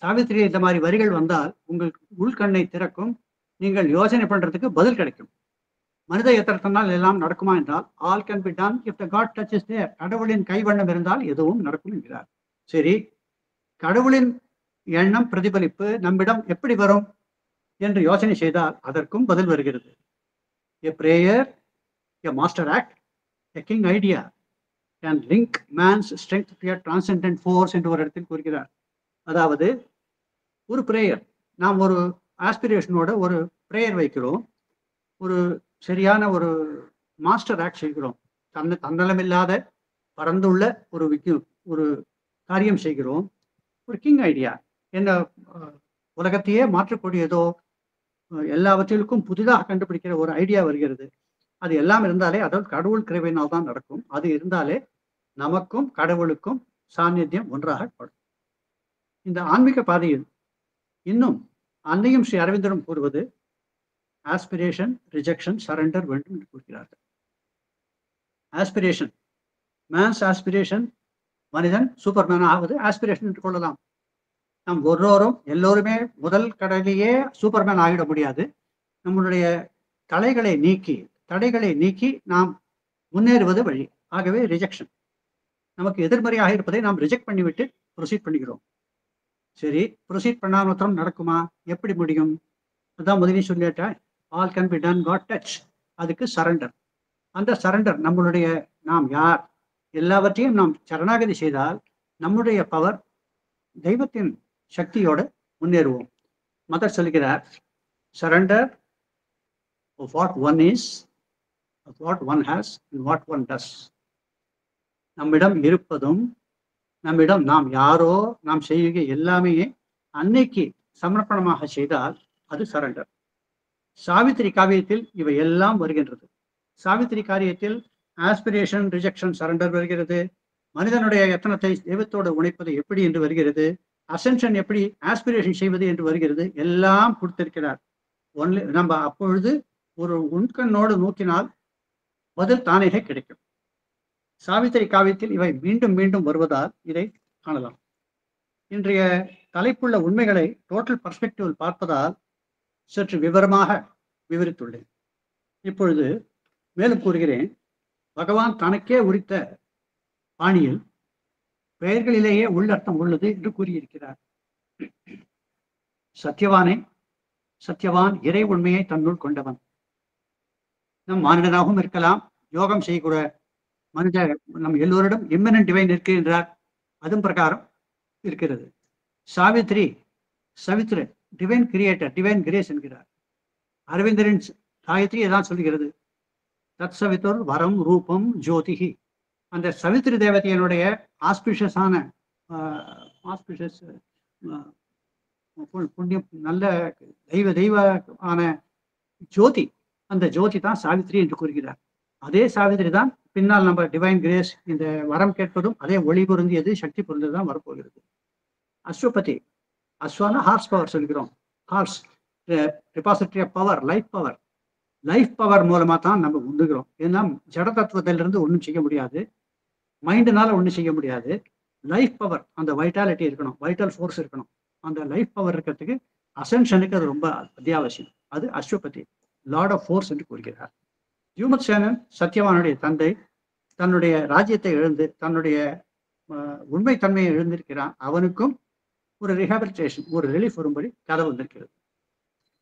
சாவித்திரி இந்த மாதிரி வரிகள் வந்தால் உங்கள் உள்கண்ணை திறக்கும், நீங்கள் யோசனை பண்றதுக்கு பதில் கிடைக்கும். மனித யத்திரத்தினால் எல்லாம் நடக்குமா என்றால் all can be done if the god touch is there, கடவுளின் கைவண்ணம் இருந்தால் எதுவும் நடக்கும் என்கிறார். சரி, கடவுளின் எண்ணம் பிரதிபலிப்பு நம்மிடம் எப்படி வரும் என்று யோசனை செய்தால் அதற்கும் பதில் வருகிறது. A prayer, a master act, a king idea can link man's strength to a transcendent force என்று ஒரு இடத்தில் கூறுகிறார். அதாவது ஒரு பிரேயர், நாம் ஒரு ஆஸ்பிரேஷனோட ஒரு பிரேயர் வைக்கிறோம், ஒரு சரியான ஒரு மாஸ்டர் ஆக்ட் செய்கிறோம், தன்னலமில்லாத பறந்துள்ள ஒரு காரியம் செய்கிறோம், ஒரு கிங் ஐடியா, என்ன உலகத்தையே மாற்றக்கூடியதோ எல்லாவற்றிற்கும் புதிதாக கண்டுபிடிக்கிற ஒரு ஐடியா வருகிறது. அது எல்லாம் இருந்தாலே, அதாவது கடவுள் கிருபையினால் தான் நடக்கும். அது இருந்தாலே நமக்கும் கடவுளுக்கும் சாநித்தியம் ஒன்றாக படும். இந்த ஆன்மீக பாதையில் இன்னும் அன்னையும் ஸ்ரீ அரவிந்தரும் கூறுவது ஆஸ்பிரேஷன், ரிஜெக்ஷன், சரண்டர் வேண்டும் என்று கூறுகிறார்கள். ஆஸ்பிரேஷன், மேன்ஸ் ஆஸ்பிரேஷன், மனிதன் சூப்பர்மேன் ஆவது ஆஸ்பிரேஷன் என்று கொள்ளலாம். நாம் எல்லோருமே முதல் கடலிலேயே சூப்பர்மேன் ஆகிட முடியாது. நம்மளுடைய தடைகளை நீக்கி நாம் முன்னேறுவது வழி. ஆகவே ரிஜெக்ஷன், நமக்கு எதிர்மறையாக இருப்பதை நாம் ரிஜெக்ட் பண்ணிவிட்டு ப்ரொசீட் பண்ணுகிறோம். சரி, ப்ரொசீட் பண்ணால் மாத்திரம் நடக்குமா? எப்படி முடியும்? அதான் முதலே சொல்லிட்டா, all can be done god touch. அதுக்கு சரண்டர். அந்த சரண்டர், நாம் யார், எல்லாவற்றையும் நாம் சரணாகதி செய்தால் நம்முடைய பவர், தெய்வத்தின் சக்தியோடு முன்னேறுவோம். மதர் சொல்கிறார், surrender of what one is, of what one has, and what one does. நம்மிடம் இருப்பதும், நம்மிடம் நாம் யாரோ, நாம் செய்ய எல்லாமே அன்னைக்கு சமர்ப்பணமாக செய்தால் அது சரண்டர். சாவித்திரி காவியத்தில் இவை எல்லாம் வருகின்றது. சாவித்திரி காரியத்தில் ஆஸ்பிரேஷன், ரிஜெக்ஷன், சரண்டர் வருகிறது. மனிதனுடைய எத்தனத்தை தெய்வத்தோடு உழைப்பது எப்படி என்று வருகிறது. அசென்ஷன் எப்படி ஆஸ்பிரேஷன் செய்வது என்று வருகிறது. எல்லாம் கொடுத்திருக்கிறார். நம்ம அப்பொழுது ஒரு உண்கண்ணோடு நோக்கினால் பதில் தானே கிடைக்கும். சாவித்திரி காவியத்தில் இவை மீண்டும் மீண்டும் வருவதால் இதை காணலாம். இன்றைய தலைப்புள்ள உண்மைகளை டோட்டல் பர்ஸ்பெக்டிவ் பார்ப்பதால் சற்று விவரமாக விவரித்துள்ளேன். இப்பொழுது மேலும் கூறுகிறேன். பகவான் தனக்கே உரித்த பாணியில் பெயர்களிலேயே உள்ளர்த்தம் உள்ளது என்று கூறியிருக்கிறார். சத்யவான் இறை உண்மையை தன்னுள் கொண்டவன். நம் மானிடனாகவும் இருக்கலாம், யோகம் செய்யக்கூட நம் எல்லோரிடம் இம்மினன்ட் டிவைன் இருக்கிறார். அதுவும் பிரகாரம் இருக்கிறது. சவித்ர டிவைன் கிரியேட்டர், டிவைன் கிரேஸ் என்கிறார். அரவிந்தரின் காயத்ரி எதான் சொல்கிறது? தத் சவித்தோர் வரம் ரூபம் ஜோதிகி. அந்த சவித்ரி தேவதையனுடைய ஆஸ்பிஷியஸான புண்ணியம், நல்ல தெய்வமான ஜோதி, அந்த ஜோதி தான் சாவித்ரி என்று கூறுகிறார். அதே சாவித்ரி தான் பின்னால் நம்ம டிவைன் கிரேஸ், இந்த வரம் கேட்பதும் அதே ஒளி பொருந்தியது, சக்தி பொருந்தியது தான் வரப்போகிறது. அஸ்வபதி, அஸ்வான ஹார்ஸ் பவர் சொல்கிறோம். Horse repository of power, life power மூலமா தான் நம்ம உண்டுகிறோம். ஏன்னா ஜட தத்துவத்திலிருந்து ஒன்றும் செய்ய முடியாது, மைண்டுனால ஒன்றும் செய்ய முடியாது. லைஃப் பவர், அந்த வைட்டாலிட்டி இருக்கணும், வைட்டல் ஃபோர்ஸ் இருக்கணும். அந்த லைஃப் பவர் இருக்கிறதுக்கு அசென்ஷனுக்கு அது ரொம்ப அத்தியாவசியம். அது அஸ்வபதி, லார்ட் ஆஃப் ஃபோர்ஸ் என்று கூறுகிறார். யூமத் சேனன் சத்யவானுடைய தந்தை தன்னுடைய ராஜ்யத்தை இழந்து தன்னுடைய உண்மைத்தன்மையை எழுந்திருக்கிறான். அவனுக்கும் ஒரு ரிஹாபிலிட்டேஷன், ஒரு ரிலீஃப் வரும்படி கதை வந்திருக்கிறது.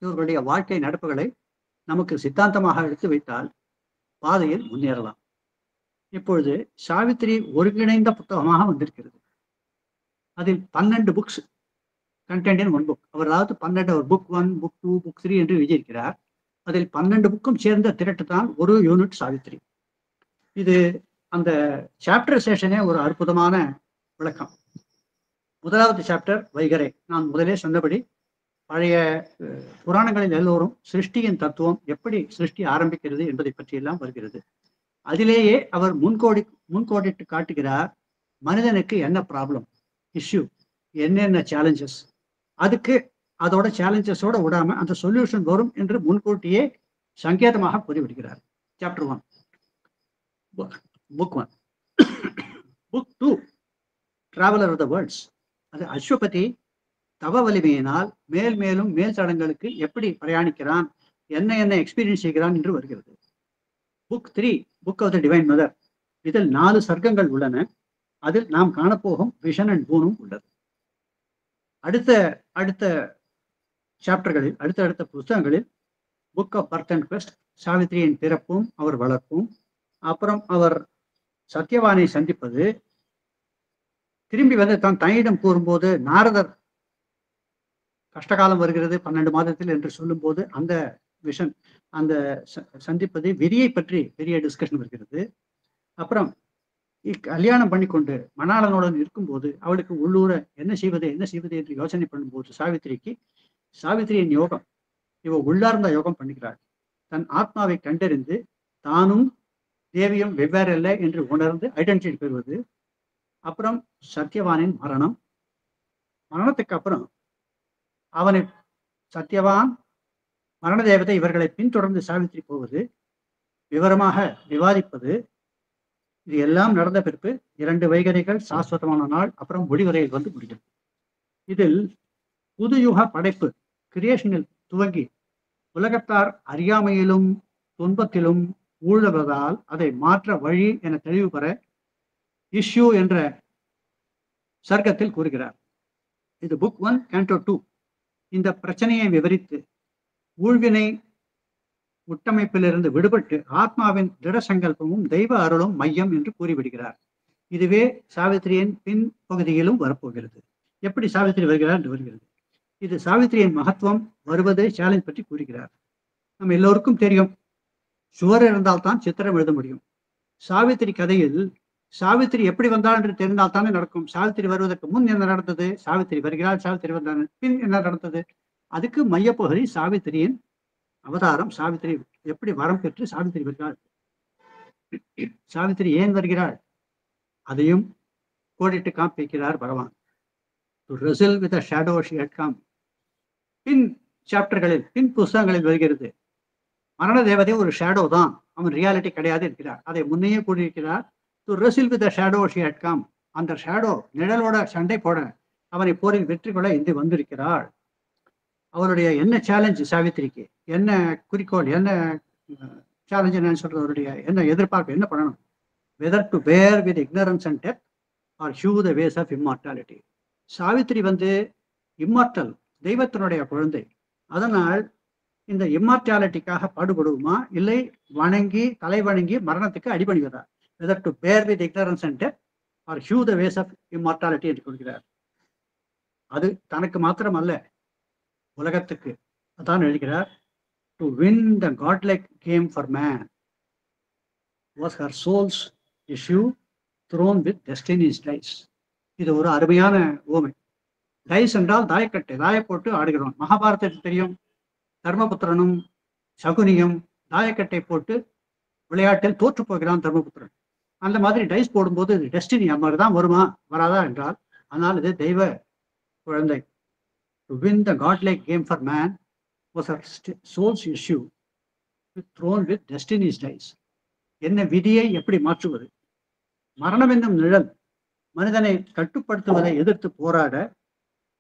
இவர்களுடைய வாழ்க்கை நடப்புகளை நமக்கு சித்தாந்தமாக எடுத்து வைத்தால் பாதையில் முன்னேறலாம். இப்பொழுது சாவித்திரி ஒருங்கிணைந்த புத்தகமாக வந்திருக்கிறது. அதில் 12 புக்ஸ் கண்டென்ட் இன் 1 புக். அவர் அதாவது 12, ஒரு புக் 1, புக் 2, புக் 3 என்று எழுதியிருக்கிறார். அதில் 12 புக்கும் சேர்ந்த திரட்டு தான் ஒரு யூனிட் சாவித்திரி. இது அந்த சாப்டர் சேஷனே ஒரு அற்புதமான விளக்கம். முதலாவது சாப்டர் வைகரை. நான் முதலே சொன்னபடி பழைய புராணங்களில் எல்லோரும் சிருஷ்டியின் தத்துவம், எப்படி சிருஷ்டி ஆரம்பிக்கிறது என்பதை பற்றியெல்லாம் வருகிறது. அதிலேயே அவர் முன்கோடிட்டு காட்டுகிறார் மனிதனுக்கு என்ன ப்ராப்ளம், இஷ்யூ, என்னென்ன சேலஞ்சஸ், அதுக்கு அதோட சேலஞ்சஸோட விடாம அந்த சொல்யூஷன் வரும் என்று முன்கூட்டியே சங்கேதமாக கூறிவிடுகிறார். Chapter 1, book 1. Book 2, traveller of the worlds. அது அஸ்வபதி தவ வலிமையினால் மேலும் மேல் தடங்களுக்கு எப்படி பிரயாணிக்கிறான், என்ன எக்ஸ்பீரியன்ஸ் செய்கிறான் என்று வருகிறது. Book 3, book of the divine mother. இதில் 4 சர்க்கங்கள் உள்ளன. அதில் நாம் காணப்போகும் விஷன் அண்ட் பூனும் உள்ளது. அடுத்த சாப்டர்களில், அடுத்த புத்தகங்களில் book of birth and quest, சாவித்திரியின் பிறப்பும் அவர் வளர்ப்பும், அப்புறம் அவர் சத்யவானை சந்திப்பது, திரும்பி வந்து தான் தன்னிடம் கூறும்போது நாரதர் கஷ்டகாலம் வருகிறது 12 மாதத்தில் என்று சொல்லும் போது அந்த விஷன், அந்த சந்திப்பது, விதியை பற்றி பெரிய டிஸ்கஷன் வருகிறது. அப்புறம் கல்யாணம் பண்ணிக்கொண்டு மணாளனுடன் இருக்கும்போது அவளுக்கு உள்ளூர என்ன செய்வது என்று யோசனை பண்ணும்போது சாவித்திரியின் யோகம் இவ உள்ளார்ந்த யோகம் பண்ணுகிறாள். தன் ஆத்மாவை கண்டறிந்து தானும் தேவியும் வெவ்வேறு இல்லை என்று உணர்ந்து ஐடென்டிட்டி பெறுவது. அப்புறம் சத்யவானின் மரணம். மரணத்துக்கு அப்புறம் அவனை சத்யவான், மரண தேவதை இவர்களை பின்தொடர்ந்து சாவித்திரி போவது, விவரமாக விவாதிப்பது. இது எல்லாம் நடந்த பிறப்பு 2 வைகரிகள் சாஸ்வதமான நாள், அப்புறம் முடிவுரையில் வந்து முடியும். இதில் புதுயுக படைப்பு கிரியேஷனில் துவங்கி உலகத்தார் அறியாமையிலும் துன்பத்திலும் ஊழவதால் அதை மாற்ற வழி என தெளிவு பெற இஷ்யூ என்ற சர்க்கத்தில் கூறுகிறார். இது புக் 1 கேண்டோ 2. இந்த பிரச்சனையை விவரித்து ஊழ்வினை உட்டமைப்பிலிருந்து விடுபட்டு ஆத்மாவின் திட சங்கல்பமும் தெய்வ அருளும் மையம் என்று கூறிவிடுகிறார். இதுவே சாவித்திரியின் பின் பகுதியிலும் வரப்போகிறது. எப்படி சாவித்திரி வருகிறார் என்று வருகிறது. இது சாவித்திரியின் மகத்துவம், வருவது, சேலஞ்ச் பற்றி கூறுகிறார். நம்ம எல்லோருக்கும் தெரியும், சுவர் இருந்தால்தான் சித்திரம் எழுத முடியும். சாவித்திரி கதையில் சாவித்திரி எப்படி வந்தாள் என்று தெரிந்தால் தானே நடக்கும். சாவித்திரி வருவதற்கு முன் என்ன நடந்தது, சாவித்திரி வருகிறாள், சாவித்திரி வந்தாள் பின் என்ன நடந்தது, அதுக்கு மையப்பகுதி சாவித்திரியின் அவதாரம். சாவித்திரி எப்படி வரம் பெற்று சாவித்திரி வருகிறாள், சாவித்திரி ஏன் வருகிறாள், அதையும் கோடிட்டு காண்பிக்கிறார் பகவான். To wrestle with the shadow she had come. பின் சாப்டர்களில், பின் புஸ்தகங்களில் வருகிறது, மரண தேவதை ஒரு ஷேடோ தான், அவன் ரியாலிட்டி கிடையாது இருக்கிறார். அதை முன்னையே கூறியிருக்கிறார். To wrestle with the shadow she had come. அந்த ஷேடோ நிழலோட சண்டை போட, அவனை போரில் வெற்றி கொள்ள இன்று வந்திருக்கிறாள். அவருடைய என்ன சேலஞ்சு சாவித்திரிக்கு, என்ன குறிக்கோள், என்ன சேலஞ்சு என்னன்னு சொல்றது, அவருடைய என்ன எதிர்பார்ப்பு, என்ன பண்ணணும். Whether to bear with ignorance and death or hew the ways of immortality. Savitri வந்து இம்மார்டல், தெய்வத்தினுடைய குழந்தை. அதனால் இந்த இம்மார்டாலிட்டிக்காக பாடுபடுவோமா, இல்லை வணங்கி தலை வணங்கி மரணத்துக்கு அடிபணிவதா. whether to bear with ignorance and death or hew the ways of immortality என்று கூறுகிறார். அது தனக்கு மாத்திரம் அல்ல, உலகத்துக்கு. அதான் எழுதுகிறார். To win the godlike game for man was her soul's issue thrown with destiny's dice. இது ஒரு அருமையான ஓமை. டைஸ் என்றால் தாயக்கட்டை, தாய போட்டு ஆடுகிறோம். மகாபாரதத்தில் தெரியும், தர்மபுத்திரனும் சகுனியும் தாயக்கட்டை போட்டு விளையாட்டில் தோற்று போகிறான் தர்மபுத்திரன். அந்த மாதிரி டைஸ் போடும்போது இது டெஸ்டினி, அது தான் வருமா வராதா என்றால், ஆனால் இது தெய்வ குழந்தை. To win the godlike game for man was her soul's issue thrown with destiny's dice. என்ன விதியை எப்படி மாற்றுவது. மரணம் என்னும் நிழல் மனிதனை கட்டுப்படுத்துவதை எதிர்த்து போராட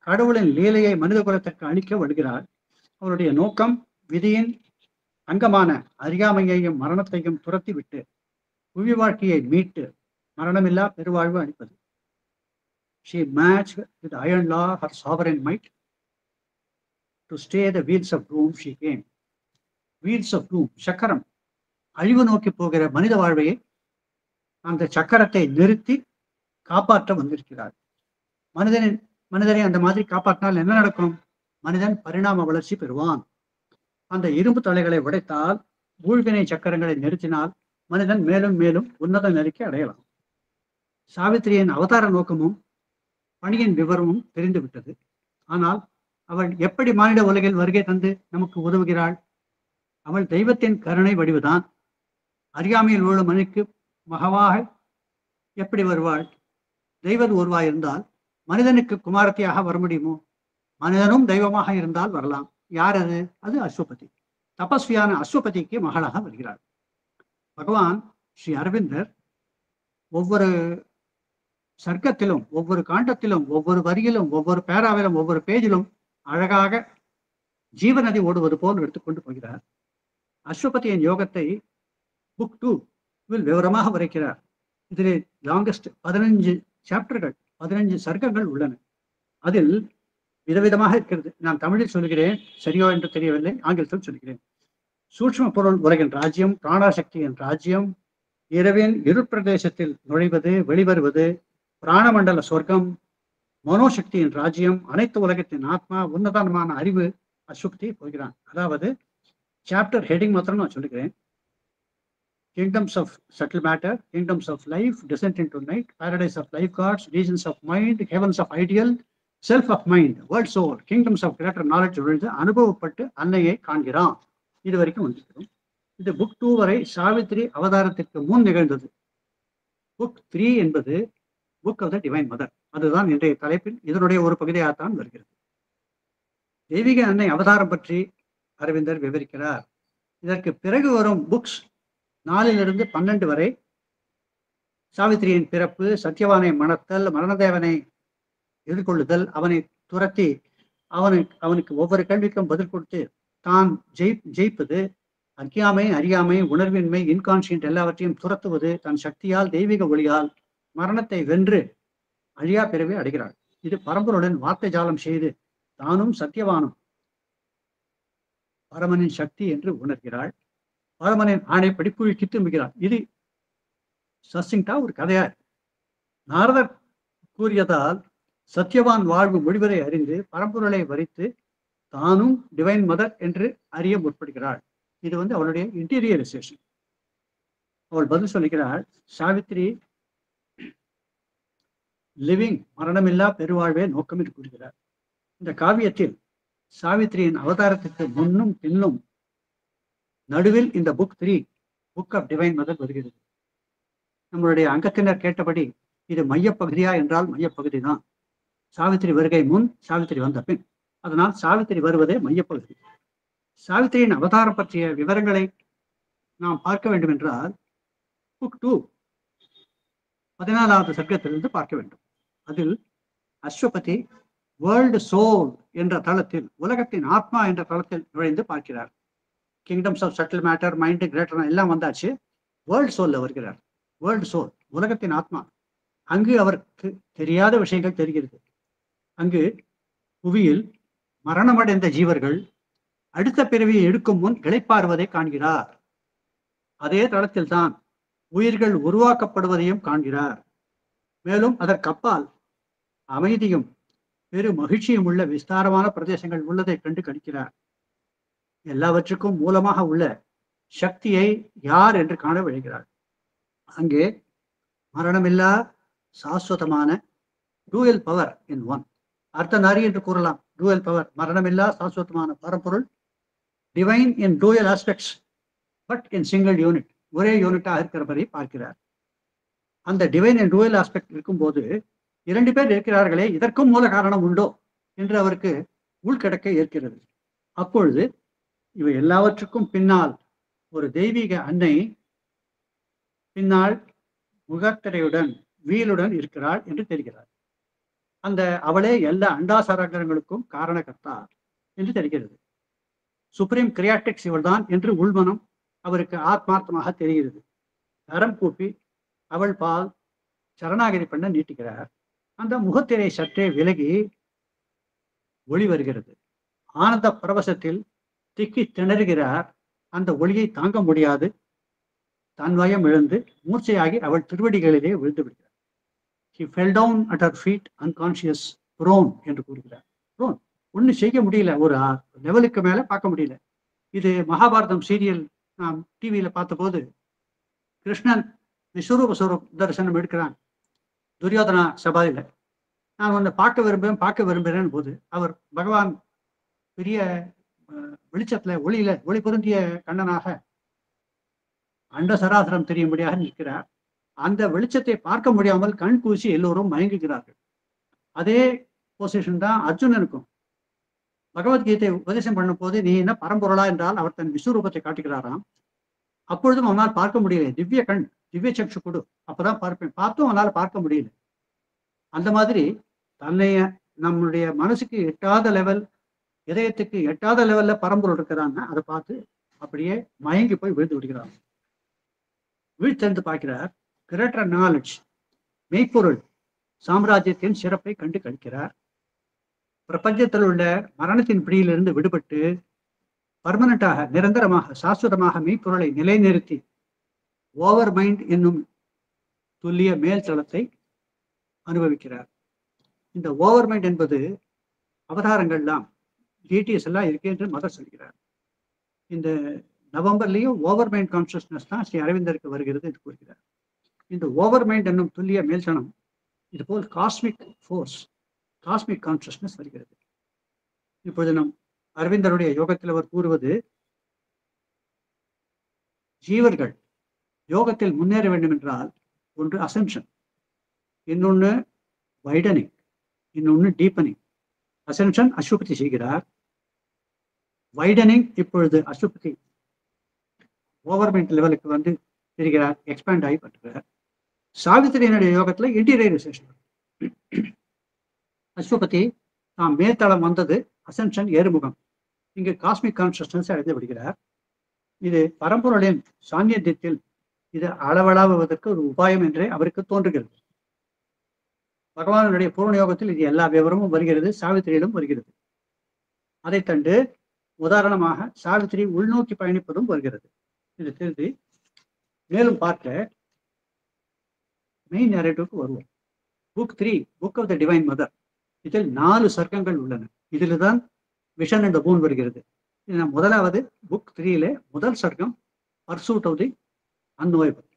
கடவுளின் லீலையை மனித குலத்திற்கு அளிக்க வருகிறார். அவருடைய நோக்கம் விதியின் அங்கமான அறியாமையையும் மரணத்தையும் துரத்தி விட்டு புவி வாழ்க்கையை மீட்டு மரணமில்லா பெருவாழ்வு அளிப்பது. She matched with iron law her sovereign might to stay the wheels of doom she came. Wheels of doom, சக்கரம், அழிவு நோக்கி போகிற மனித வாழ்வையை அந்த சக்கரத்தை நிறுத்தி காப்பாற்ற வந்திருக்கிறார். மனிதனை அந்த மாதிரி காப்பாற்றினால் என்ன நடக்கும்? மனிதன் பரிணாம வளர்ச்சி பெறுவான். அந்த இரும்பு தலைகளை உடைத்தால், ஊழ்வினை சக்கரங்களை நிறுத்தினால் மனிதன் மேலும் மேலும் உன்னத நிலைக்கு அடையலாம். சாவித்திரியின் அவதார நோக்கமும் பணியின் விவரமும் தெரிந்துவிட்டது. ஆனால் அவள் எப்படி மானிட உலகில் வருகை தந்து நமக்கு உதவுகிறாள்? அவள் தெய்வத்தின் கருணை வடிவுதான். அறியாமையில் உள்ள மனிதனுக்கு மகவாக எப்படி வருவாள்? தெய்வ உருவாய் இருந்தால் மனிதனுக்கு குமாரத்தியாக வர முடியுமோ? மனிதனும் தெய்வமாக இருந்தால் வரலாம். யார் அது? அது அஸ்வபதி. தபஸ்வியான அஸ்வபதிக்கு மகளாக வருகிறாள். பகவான் ஸ்ரீ அரவிந்தர் ஒவ்வொரு சர்க்கத்திலும், ஒவ்வொரு காண்டத்திலும், ஒவ்வொரு வரியிலும், ஒவ்வொரு பேராவிலும், ஒவ்வொரு பேஜிலும் அழகாக ஜீவநதி ஓடுவது போல் எடுத்துக்கொண்டு போகிறார். அஸ்வபதியின் யோகத்தை புக் 2 விவரமாக வரைக்கிறார். இதில் லாங்கஸ்ட் 15 சாப்டர்கள், 15 சர்க்கங்கள் உள்ளன. அதில் விதவிதமாக இருக்கிறது. நான் தமிழில் சொல்கிறேன், சரியோ என்று தெரியவில்லை, ஆங்கிலத்தில் சொல்கிறேன். சூட்சும பொருள் உலகின் ராஜ்யம், பிராணசக்தியின் ராஜ்யம், இரவின் இருப்பிரதேசத்தில் நுழைவது வெளிவருவது, பிராணமண்டல சொர்க்கம், மனோசக்தியின் ராஜ்யம், அனைத்து உலகத்தின் ஆத்மா, உன்னதமான அறிவு, அசுக்தி போகிறான். அதாவது சாப்டர் ஹெட்டிங் மாத்திரம் நான் சொல்லுகிறேன். Kingdoms of subtle matter, kingdoms of life, descent into night, paradise of life gods, regions of mind, heavens of ideal, self of mind, world soul, kingdoms of greater knowledge விழுந்து அனுபவப்பட்டு அன்னையை காண்கிறான். இது வரைக்கும் வந்துருக்கிறோம். இது புக் 2 வரை சாவித்திரி அவதாரத்திற்கு முன் நிகழ்ந்தது. புக் 3 என்பது book of the divine mother. அதுதான் இன்றைய தலைப்பில் இதனுடைய ஒரு பகுதியாகத்தான் வருகிறது. தெய்வீக அன்னை அவதாரம் பற்றி அரவிந்தர் விவரிக்கிறார். இதற்கு பிறகு வரும் புக்ஸ் 4 to 12 வரை சாவித்திரியின் பிறப்பு, சத்யவானை மணத்தல், மரணதேவனை எதிர்கொள்ளுதல், அவனை துரத்தி அவனுக்கு ஒவ்வொரு கேள்விக்கும் பதில் கொடுத்து தான் ஜெயிப்பது, அறியாமை, உணர்வின்மை, இன்கான்சியன்ட் எல்லாவற்றையும் துரத்துவது, தன் சக்தியால் தெய்வீக ஒளியால் மரணத்தை வென்று அழியா பிறவி அடைகிறாள். இது பரம்பொருளுடன் வார்த்தை ஜாலம் செய்து தானும் சத்தியவானும் பரமனின் சக்தி என்று உணர்கிறாள். பரமனின் ஆணைப்படி குழிக்கு திரும்புகிறாள். இது சசிங்டா ஒரு கதையா. நாரதர் கூறியதால் சத்யவான் வாழ்வு முடிவதை அறிந்து பரம்பொருளை வரித்து தானும் டிவைன் மதர் என்று அறிய முற்படுகிறாள். இது அவளுடைய இன்டீரியரைசேஷன். அவள் பதில் சொல்லுகிறாள், சாவித்திரி லிவிங், மரணமில்லா பெருவாழ்வே நோக்கம் என்று கூறுகிறார். இந்த காவியத்தில் சாவித்திரியின் அவதாரத்திற்கு முன்னும் பின்னும் நடுவில் இந்த book 3, book of divine mother வருகிறது. நம்மளுடைய அங்கத்தினர் கேட்டபடி இது மையப்பகுதியா என்றால் மையப்பகுதி தான். சாவித்திரி வருகை முன், சாவித்திரி வந்த பின். அதனால் சாவித்திரி வருவதே மையப்பகுதி. சாவித்திரியின் அவதாரம் பற்றிய விவரங்களை நாம் பார்க்க வேண்டும் என்றால் புக் 2 14வது சர்க்கத்திலிருந்து பார்க்க வேண்டும். அதில் அஸ்வபதி வேர்ல்டு சோல் என்ற தளத்தில், உலகத்தின் ஆத்மா என்ற தளத்தில் நுழைந்து பார்க்கிறார். Kingdoms of subtle matter, mind, greater எல்லாம் வந்தாச்சு. வேர்ல்டு சோல்ல வருகிறார். வேர்ல்டு சோல், உலகத்தின் ஆத்மா. அங்கு அவருக்கு தெரியாத விஷயங்கள் தெரிகிறது. அங்கு புவியில் மரணமடைந்த ஜீவர்கள் அடுத்த பிறவியை எடுக்கும் முன் இளைப்பாறுவதை காண்கிறார். அதே தளத்தில் தான் உயிர்கள் உருவாக்கப்படுவதையும் காண்கிறார். மேலும் அதற்கப்பால் அமைதியும் பெரு மகிழ்ச்சியும் உள்ள விஸ்தாரமான பிரதேசங்கள் உள்ளதை கண்டு கணிக்கிறார். எல்லாவற்றுக்கும் மூலமாக உள்ள சக்தியை யார் என்று காண விழைகிறார். அங்கே மரணமில்லா சாஸ்வதமான dual power in one, Ardhanari என்று கூறலாம். டூயல் பவர், மரணமில்லா சாஸ்வதமான பரம்பொருள், divine in dual aspects but in single unit, ஒரே யூனிட்டாக இருக்கிறவரை பார்க்கிறார். அந்த டிவைன் இன் டூயல் ஆஸ்பெக்ட் இருக்கும்போது 2 பேர் இருக்கிறார்களே, இதற்கும் மூல காரணம் உண்டோ என்று அவருக்கு உள்கிடக்க ஏற்கிறது. அப்பொழுது இவை எல்லாவற்றுக்கும் பின்னால் ஒரு தெய்வீக அன்னை பின்னால் முகத்திரையுடன் வீலுடன் இருக்கிறாள் என்று தெரிகிறார். அந்த அவளே எல்லா அண்டாசாரங்களுக்கும் காரணகர்த்தா என்று தெரிகிறது. சுப்ரீம் கிரியாட்டிக்ஸ் இவள்தான் என்று உள்மனம் அவருக்கு ஆத்மார்த்தமாக தெரிகிறது. கரம் கூப்பி அவள் பால் சரணாகதி பண்ண நீட்டுகிறார். அந்த முகத்திரை சற்றே விலகி ஒளி வருகிறது. ஆனந்த பரவசத்தில் திக்கி திணறுகிறார். அந்த ஒளியை தாங்க முடியாது தன் வயம் இழந்து மூர்ச்சையாகி அவள் திருவடிகளிலே விழுந்து விடுகிறார். He fell down at her feet unconscious, prone என்று கூறுகிறார். prone, ஒன்றும் செய்ய முடியல, ஒரு லெவலுக்கு மேல பார்க்க முடியல. இது மகாபாரதம் சீரியல் நாம் டிவியில பார்த்தபோது கிருஷ்ணன் விஸ்வரூப தரிசனம் எடுக்கிறான் துரியோதனா சபாதியில. நான் உன்னை பார்க்க விரும்புகிறேன் போது அவர் பகவான் பெரிய வெளிச்சத்துல ஒளி பொருந்திய கண்ணனாக அண்ட சராசரம் தெரியும்படியாக நிற்கிறார். அந்த வெளிச்சத்தை பார்க்க முடியாமல் கண் கூசி எல்லோரும் மயங்குகிறார்கள். அதே பொசிஷன் தான் அர்ஜுனனுக்கும். பகவத்கீதை உபதேசம் பண்ணும் போது நீ என்ன பரம்பொருளா என்றால் அவர் தன் விஸ்வரூபத்தை காட்டுகிறாராம். அப்பொழுதும் அவனால் பார்க்க முடியல. திவ்ய கண், திவ்ய சக்ஷு கொடு, அப்பதான் பார்ப்பேன். பார்த்தும் அவனால் பார்க்க முடியல. அந்த மாதிரி தன்னைய நம்முடைய மனசுக்கு எட்டாத லெவல், இதயத்துக்கு எட்டாத லெவல்ல பரம்பொருள் இருக்கிறான்னா அதை பார்த்து அப்படியே மயங்கி போய் விழுந்து விடுகிறார். வீழ்த்தெழுந்து பார்க்கிறார். கிரேட்டர் நாலேஜ், மெய்ப்பொருள் சாம்ராஜ்யத்தின் சிறப்பை கண்டு கழிக்கிறார். பிரபஞ்சத்தில் உள்ள மரணத்தின் பிடியிலிருந்து விடுபட்டு பர்மனண்டாக, நிரந்தரமாக, சாஸ்வதமாக மெய்ப்பொருளை நிலைநிறுத்தி ஓவர் மைண்ட் என்னும் துல்லிய மேல் தளத்தை அனுபவிக்கிறார். இந்த ஓவர் மைண்ட் என்பது அவதாரங்கள்லாம் டிடிஎஸ் எல்லாம் இருக்கு என்று மதர் சொல்கிறார். இந்த நவம்பர்லேயும் ஓவர் மைண்ட் கான்சியஸ்னஸ் தான் ஸ்ரீ அரவிந்தருக்கு வருகிறது என்று கூறுகிறார். இந்த ஓவர் மைண்ட் என்னும் துல்லிய மேல்சனம் இதுபோல் காஸ்மிக் ஃபோர்ஸ், காஸ்மிக் கான்சியஸ்னஸ் வருகிறது. இப்பொழுது நம் அரவிந்தருடைய யோகத்தில் அவர் கூறுவது, ஜீவர்கள் யோகத்தில் முன்னேற வேண்டும் என்றால் ஒன்று அசென்ஷன், இன்னொன்று வைடனிங், இன்னொன்று டீப்பனிங். அசென்ஷன் அசுபதி செய்கிறார், வைடனிங் இப்பொழுது அசுபதி ஓவர்மெண்ட் லெவலுக்கு வந்து இருக்கிறார், எக்ஸ்பேண்ட் ஆகி பண்றார். சாவித்திரியினுடைய யோகத்துல இன்டீரியரைசேஷன். அஸ்வபதி தாம் மேல்தளம் வந்தது, அசென்ஷன் ஏறுமுகம், இங்கு காஸ்மிக் கான்சியஸ்னஸ் அடைந்து விடுகிறார். இது பரம்பொருளின் சாநித்தியத்தில் இது அளவளாவுவதற்கு ஒரு உபாயம் என்றே அவருக்கு தோன்றுகிறது. பகவானுடைய பூர்ண யோகத்தில் இது எல்லா விவரமும் வருகிறது, சாவித்திரியிலும் வருகிறது. அதை தண்டு உதாரணமாக சாவித்திரி உள்நோக்கி பயணிப்பதும் வருகிறது. இது தெரிந்து மேலும் பார்க்க மெயின் நேரேட்டிவ்க்கு வருவோம். Book 3, book of the divine mother. இதில் 4 சர்க்கங்கள் உள்ளன. இதில் தான் விஷன் அண்ட் பூன் வருகிறது. இது முதலாவது புக் 3ல முதல் சர்க்கம் பர்சூட் ஆஃப் தி அன்நோயபிள்.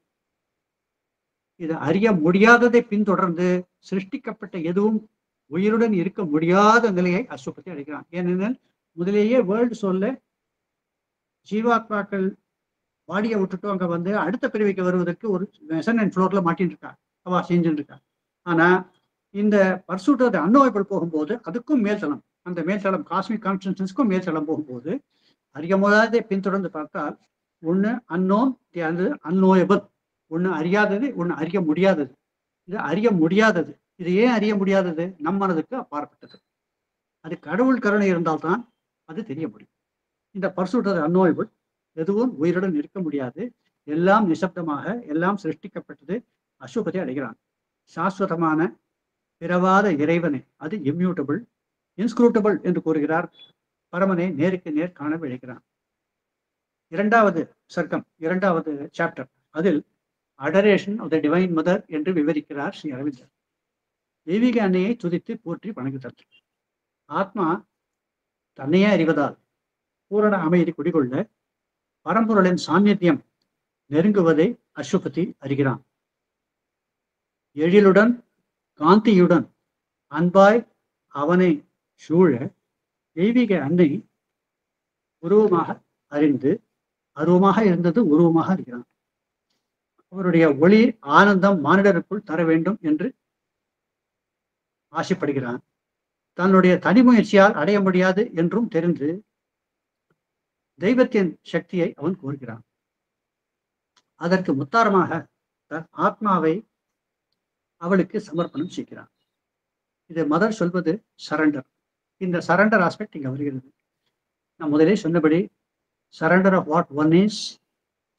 இது அறிய முடியாததை பின்தொடர்ந்து சிருஷ்டிக்கப்பட்ட எதுவும் உயிருடன் இருக்க முடியாத நிலையை அசுபதி அடைகிறான். ஏனெனில் முதலேயே வேர்ல்டு சொல்ல ஜீவாத்மாக்கள் பாடியை விட்டுட்டு அங்க வந்து அடுத்த பிரிவுக்கு வருவதற்கு ஒரு மெசன் அண்ட் ஃப்ளோர்ல மாட்டின்னு இருக்கா, அவா செஞ்சுட்டு இருக்கா. ஆனா இந்த பர்சூட் ஆஃப் தி அன்நோயபிள் போகும்போது அதுக்கும் மேல்தளம், அந்த மேல்தளம் காஸ்மிக் கான்சியஸ்னஸ்க்கும் மேல்தளம் போகும்போது அறிய முடியாததை பின்தொடர்ந்து பார்த்தால் ஒன்று அன்னோன், அது அன்நோயபிள். ஒன்று அறியாதது, ஒன்று அறிய முடியாதது. இது அறிய முடியாதது. இது ஏன் அறிய முடியாதது? நம் மனதுக்கு அப்பாற்பட்டது. அது கடவுள் கருணை இருந்தால்தான் அது தெரிய முடியும். இந்த பர்சூட் ஆஃப் தி அன்நோயபிள், எதுவும் உயிருடன் இருக்க முடியாது, எல்லாம் நிசப்தமாக, எல்லாம் சிருஷ்டிக்கப்பட்டது. அசுபதி அடைகிறான். சாஸ்வதமான பிறவாத இறைவனை, அது இம்யூட்டபிள், இன்ஸ்க்ரூட்டபிள் என்று கூறுகிறார். பரமனை நேருக்கு நேர் காண விழைகிறான். இரண்டாவது சர்க்கம், இரண்டாவது சாப்டர், அதில் adoration of the divine mother என்று விவரிக்கிறார் ஸ்ரீ அரவிந்தர். தெய்வீக அன்னையை துதித்து போற்றி வணங்குதல். ஆத்மா தன்னையே அறிவதால் பூரண அமைதி குடிகொள்ள பரம்பொருளின் சாநித்தியம் நெருங்குவதை அசுபதி அறிகிறான். எழிலுடன் காந்தியுடன் அன்பாய் அவனை சூழ தெய்வீக அன்னை உருவமாக அறிந்து, அருவமாக இருந்தது உருவமாக அறிகிறான். அவருடைய ஒளி ஆனந்தம் மானிடருக்குள் தர வேண்டும் என்று ஆசைப்படுகிறான். தன்னுடைய தனி முயற்சியால் அடைய முடியாது என்றும் தெரிந்து தெய்வத்தின் சக்தியை அவன் கோருகிறான். அதற்கு முத்தாரமாக தன் ஆத்மாவை அவளுக்கு சமர்ப்பணம் செய்கிறான். இது மதர் சொல்வது சரண்டர். இந்த சரண்டர் ஆஸ்பெக்ட் இங்க வருகிறது. நான் முதலே சொன்னபடி surrender of what one is,